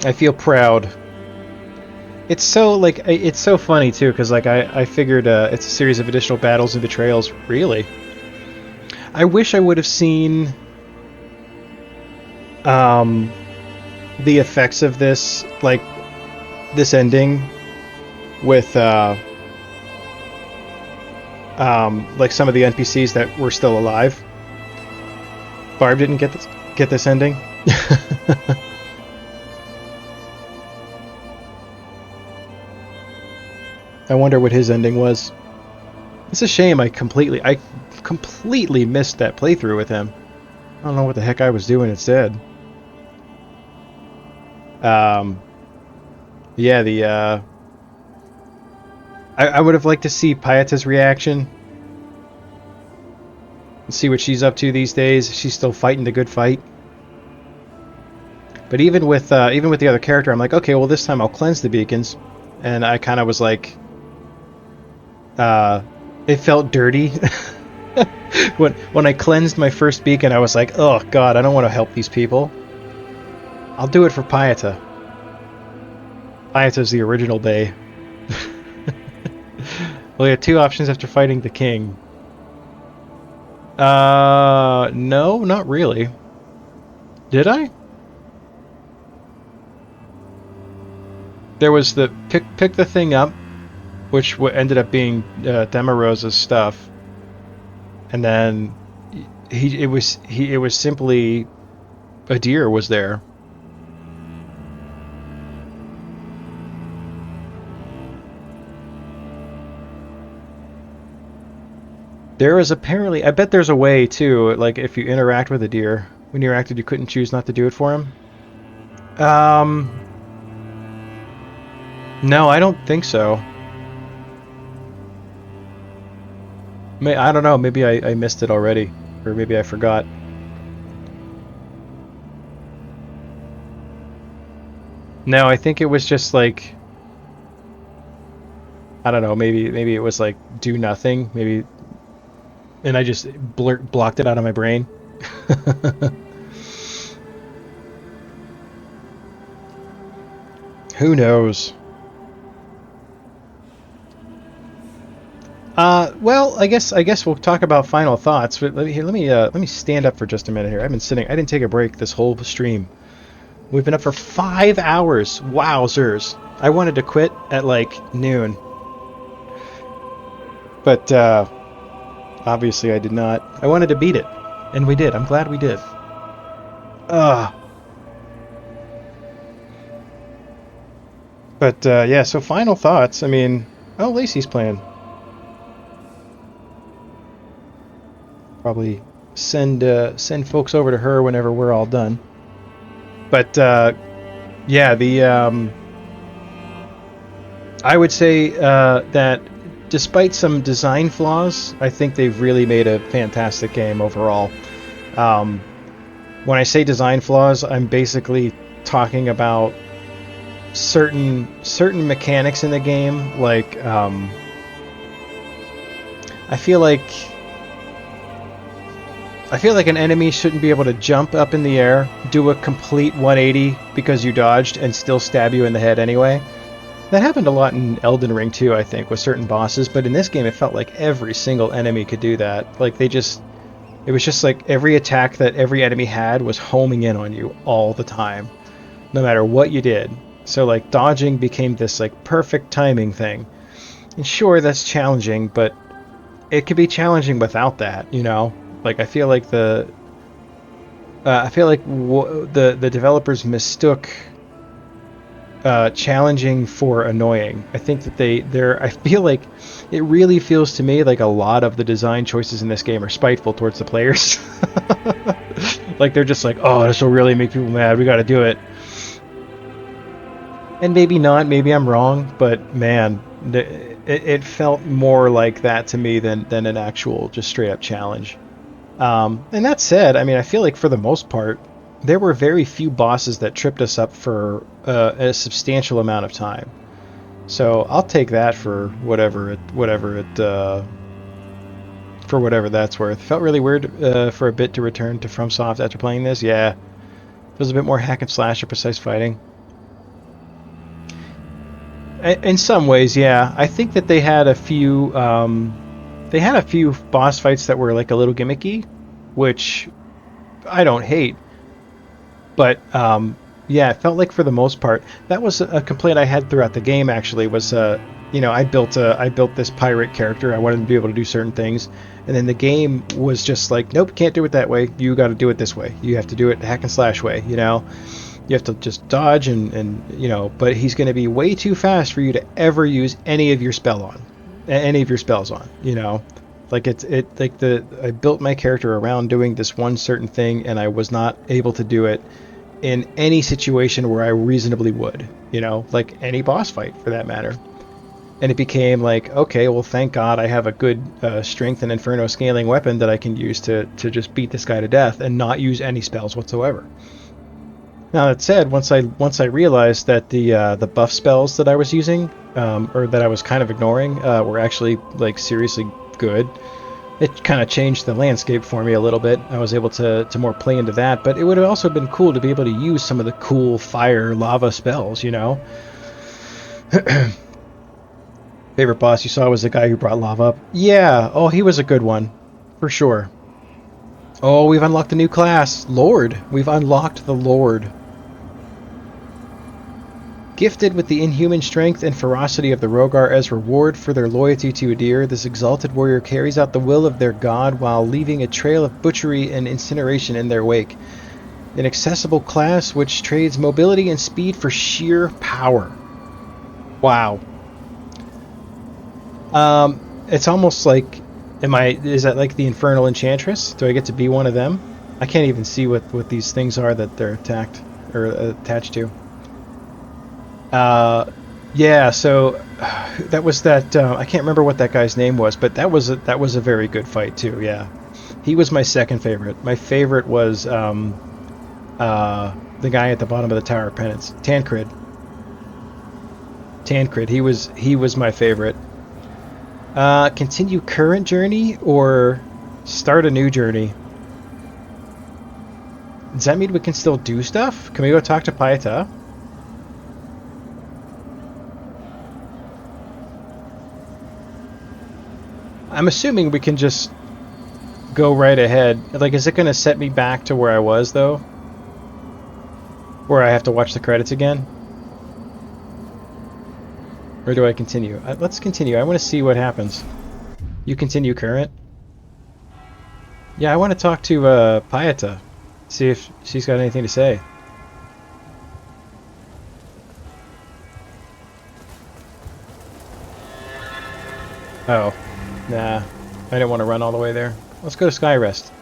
I feel proud. It's so funny too, because like I figured it's a series of additional battles and betrayals. Really, I wish I would have seen the effects of this, like this ending, with like some of the NPCs that were still alive. Barb didn't get this ending. I wonder what his ending was. It's a shame I completely missed that playthrough with him. I don't know what the heck I was doing instead. Yeah, I would have liked to see Payata's reaction. And see what she's up to these days. She's still fighting the good fight. But even with the other character, I'm like, okay, well this time I'll cleanse the beacons. And I kind of was like, it felt dirty. when I cleansed my first beacon, I was like, oh god, I don't want to help these people. I'll do it for Payata. Payata's the original Bay. Well, you had 2 options after fighting the king. No, not really. Did I? There was the pick the thing up, which ended up being Demarosa's stuff, and then it was simply Adir was there. There is apparently, I bet there's a way too, like if you interact with a deer, when you interacted you couldn't choose not to do it for him. No, I don't think so. I don't know, maybe I missed it already, or maybe I forgot. No, I think it was just like, I don't know, maybe it was like do nothing, maybe, and I just blocked it out of my brain. Who knows? Well, I guess we'll talk about final thoughts. But let me stand up for just a minute here. I've been sitting. I didn't take a break this whole stream. We've been up for 5 hours. Wowzers! I wanted to quit at like noon, but obviously I did not. I wanted to beat it, and we did. I'm glad we did. Uh But yeah. So final thoughts. I mean, oh, Lacey's playing. Probably send folks over to her whenever we're all done. But yeah, the I would say that despite some design flaws, I think they've really made a fantastic game overall. Um, when I say design flaws, I'm basically talking about certain mechanics in the game. Like I feel like an enemy shouldn't be able to jump up in the air, do a complete 180 because you dodged, and still stab you in the head anyway. That happened a lot in Elden Ring too, I think, with certain bosses, but in this game it felt like every single enemy could do that. Like it was just like every attack that every enemy had was homing in on you all the time, no matter what you did. So like dodging became this like perfect timing thing. And sure, that's challenging, but it could be challenging without that, you know? Like I feel like the developers mistook challenging for annoying. I think that I feel like it really feels to me like a lot of the design choices in this game are spiteful towards the players. Like they're just like, oh, this will really make people mad. We got to do it. And maybe not. Maybe I'm wrong. But man, it felt more like that to me than an actual just straight up challenge. And that said, I mean, I feel like for the most part, there were very few bosses that tripped us up for a substantial amount of time. So I'll take that for whatever that's worth. Felt really weird for a bit to return to FromSoft after playing this. Yeah, feels a bit more hack and slash or precise fighting. In some ways, yeah. I think that they had a few boss fights that were like a little gimmicky, which I don't hate. But yeah, it felt like for the most part that was a complaint I had throughout the game. Actually, was I built this pirate character. I wanted to be able to do certain things, and then the game was just like, nope, can't do it that way. You got to do it this way. You have to do it hack and slash way. You know, you have to just dodge and But he's going to be way too fast for you to ever use any of your spells on. You know. Like I built my character around doing this one certain thing, and I was not able to do it in any situation where I reasonably would, like any boss fight for that matter. And it became like, okay, well, thank God I have a good strength and inferno scaling weapon that I can use to just beat this guy to death and not use any spells whatsoever. Now that said, once I realized that the buff spells that I was using, or that I was kind of ignoring, were actually like seriously good, it kind of changed the landscape for me a little bit. I was able to more play into that, but it would have also been cool to be able to use some of the cool fire lava spells, Favorite boss you saw was the guy who brought lava up? Yeah, oh, he was a good one, for sure. Oh, we've unlocked a new class, Lord. We've unlocked the Lord. Gifted with the inhuman strength and ferocity of the Rogar as reward for their loyalty to Adir, this exalted warrior carries out the will of their god while leaving a trail of butchery and incineration in their wake. An accessible class which trades mobility and speed for sheer power. Wow. It's almost like Is that like the Infernal Enchantress? Do I get to be one of them? I can't even see what these things are that they're attacked or attached to. Yeah, so that was that. I can't remember what that guy's name was, but that was a very good fight too. Yeah, he was my second favorite. My favorite was the guy at the bottom of the Tower of Penance, Tancred. Tancred. He was my favorite. Continue current journey or start a new journey? Does that mean we can still do stuff? Can we go talk to Paeta? I'm assuming we can just go right ahead. Like, is it going to set me back to where I was, though? Where I have to watch the credits again? Or do I continue? Let's continue. I want to see what happens. You continue current? Yeah, I want to talk to Paeta. See if she's got anything to say. Oh. Nah. I didn't want to run all the way there. Let's go to Skyrest.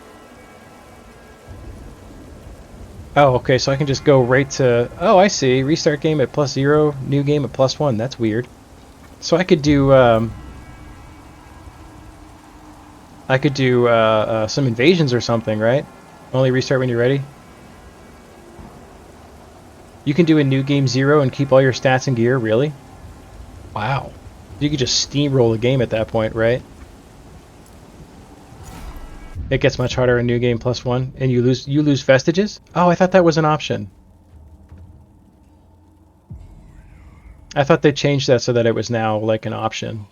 Oh, okay, so I can just go right to... Oh, I see. Restart game at +0, new game at +1. That's weird. So I could do some invasions or something, right? Only restart when you're ready? You can do a new game 0 and keep all your stats and gear, really? Wow. You could just steamroll a game at that point, right? It gets much harder in new game +1, and you lose vestiges? Oh, I thought that was an option. I thought they changed that so that it was now like an option.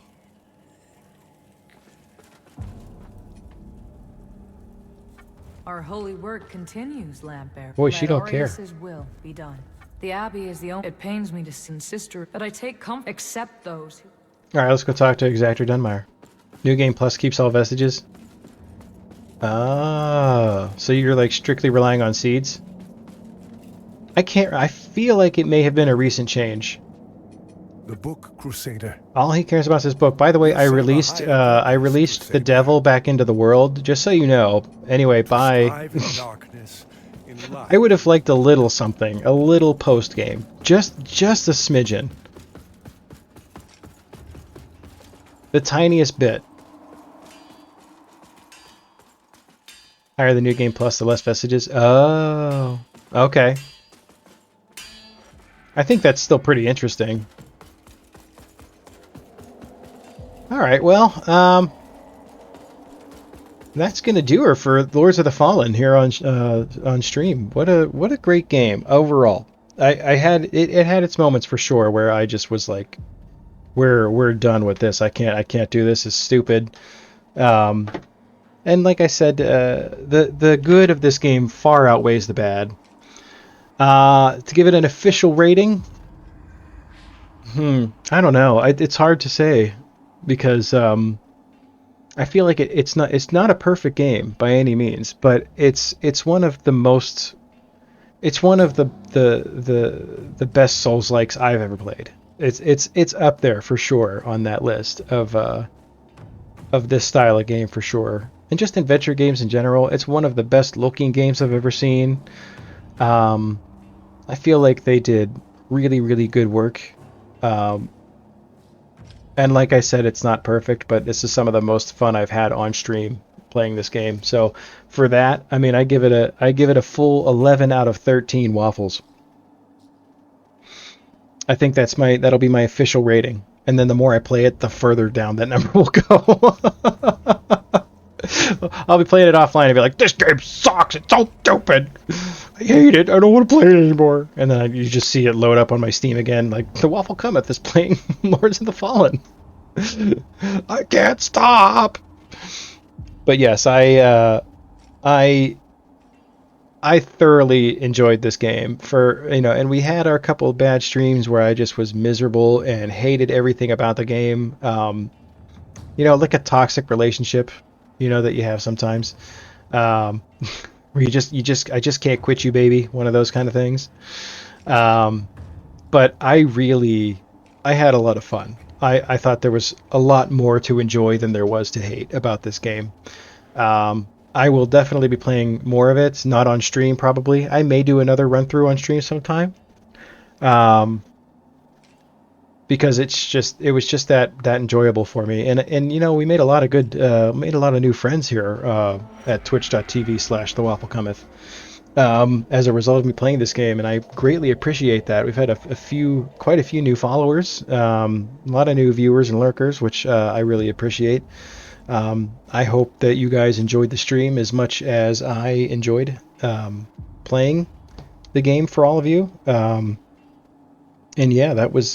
Our holy work continues, Lampbearer. Boy, she don't care. Let will be done. The Abbey is the only... It pains me to see sister, but I take comfort except those who... Alright, let's go talk to Exactor Dunmire. New game plus keeps all vestiges. Ah, so you're like strictly relying on seeds? I feel like it may have been a recent change. The book, Crusader. All he cares about is his book. By the way, I released the devil back into the world, just so you know. Anyway, bye. I would have liked a little something, a little post game, just a smidgen, the tiniest bit. Higher the new game plus, the less vestiges. Oh, okay. I think that's still pretty interesting. All right, well, that's gonna do her for Lords of the Fallen here on stream. What a great game overall. I had it had its moments for sure where I just was like, we're done with this. I can't do this. It's stupid. And like I said, the good of this game far outweighs the bad. To give it an official rating, I don't know. It's hard to say because I feel like it's not a perfect game by any means, but it's one of the most, it's one of the best Souls-likes I've ever played. It's up there for sure on that list of this style of game for sure. And just adventure games in general, it's one of the best looking games I've ever seen. I feel like they did really good work. And like I said, it's not perfect, but this is some of the most fun I've had on stream playing this game. So for that, I mean, I give it a full 11 out of 13 waffles. I think that'll be my official rating. And then the more I play it, the further down that number will go. I'll be playing it offline and be like, this game sucks. It's so stupid. I hate it. I don't want to play it anymore. And then you just see it load up on my Steam again. Like, the waffle cometh is playing Lords of the Fallen. I can't stop. But yes, I thoroughly enjoyed this game and we had our couple of bad streams where I just was miserable and hated everything about the game. Like a toxic relationship, that you have sometimes, where I just can't quit you, baby. One of those kind of things. But I had a lot of fun. I thought there was a lot more to enjoy than there was to hate about this game. I will definitely be playing more of it, not on stream probably. I may do another run through on stream sometime. Um, because it was just that enjoyable for me. And you know, we made a lot of made a lot of new friends here at twitch.tv/the waffle cometh. As a result of me playing this game, and I greatly appreciate that. We've had quite a few new followers, a lot of new viewers and lurkers, which I really appreciate. I hope that you guys enjoyed the stream as much as I enjoyed playing the game for all of you. And yeah, that was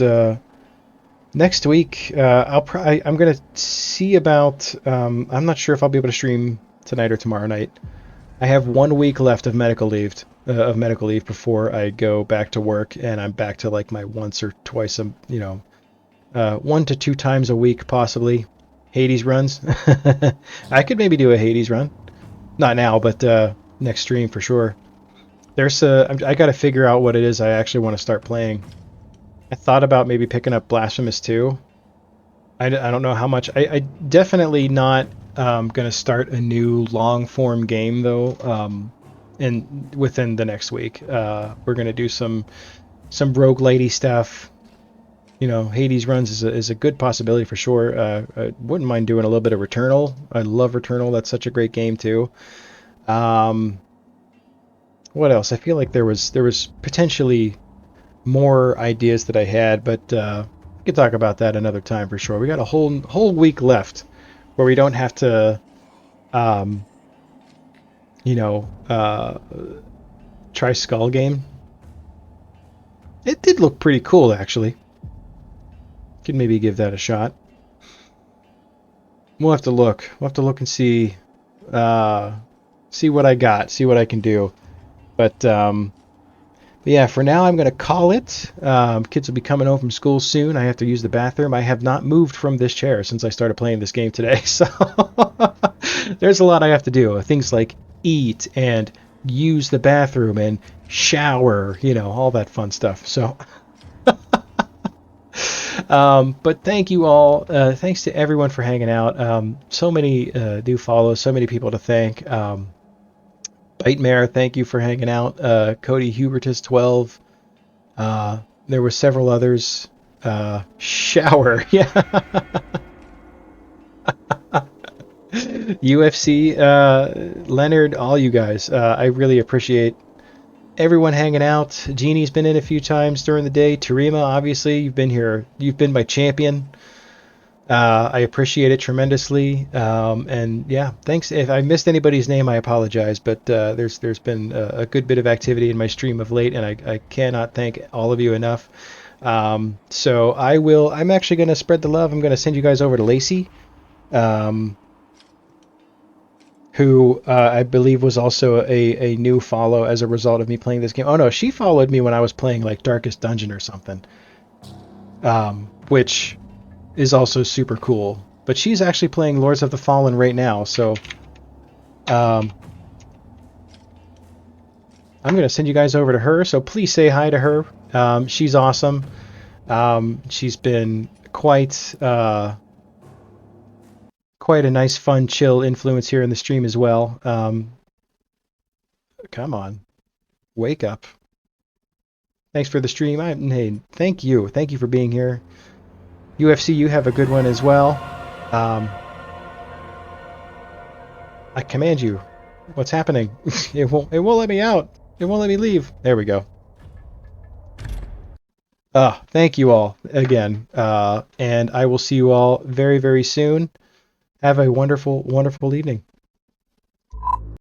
next week. I'm gonna see about. I'm not sure if I'll be able to stream tonight or tomorrow night. I have 1 week left of medical leave before I go back to work, and I'm back to like my once or twice 1 to 2 times a week possibly Hades runs. I could maybe do a Hades run, not now, but next stream for sure. I got to figure out what it is I actually want to start playing. I thought about maybe picking up Blasphemous 2. I don't know how much. I definitely not going to start a new long form game though. Within the next week, we're going to do some roguelitey stuff. You know, Hades runs is a good possibility for sure. I wouldn't mind doing a little bit of Returnal. I love Returnal. That's such a great game too. What else? I feel like there was potentially more ideas that I had, but we could talk about that another time for sure. We got a whole week left where we don't have to, try Skull Game. It did look pretty cool, actually. Could maybe give that a shot. We'll have to look. We'll have to look and see what I got, see what I can do. But yeah, for now I'm going to call it. Kids will be coming home from school soon. I have to use the bathroom. I have not moved from this chair since I started playing this game today, so there's a lot I have to do. Things like eat and use the bathroom and shower, all that fun stuff. So but thank you all. Thanks to everyone for hanging out. So many new follows, so many people to thank. Bightmare, thank you for hanging out. Cody Hubertus 12. There were several others. Shower, yeah. UFC, Leonard, all you guys. I really appreciate everyone hanging out. Jeannie's been in a few times during the day. Tarima, obviously, you've been here. You've been my champion. I appreciate it tremendously. And yeah, thanks. If I missed anybody's name, I apologize. But there's been a good bit of activity in my stream of late, and I cannot thank all of you enough. So I'm actually going to spread the love. I'm going to send you guys over to Lacey, who I believe was also a new follow as a result of me playing this game. Oh no, she followed me when I was playing like Darkest Dungeon or something, which is also super cool. But she's actually playing Lords of the Fallen right now, so I'm going to send you guys over to her, so please say hi to her. She's awesome. She's been quite a nice, fun, chill influence here in the stream as well. Come on. Wake up. Thanks for the stream. Hey, thank you. Thank you for being here. UFC, you have a good one as well. I command you. What's happening? It won't let me out. It won't let me leave. There we go. Thank you all again. And I will see you all very, very soon. Have a wonderful, wonderful evening.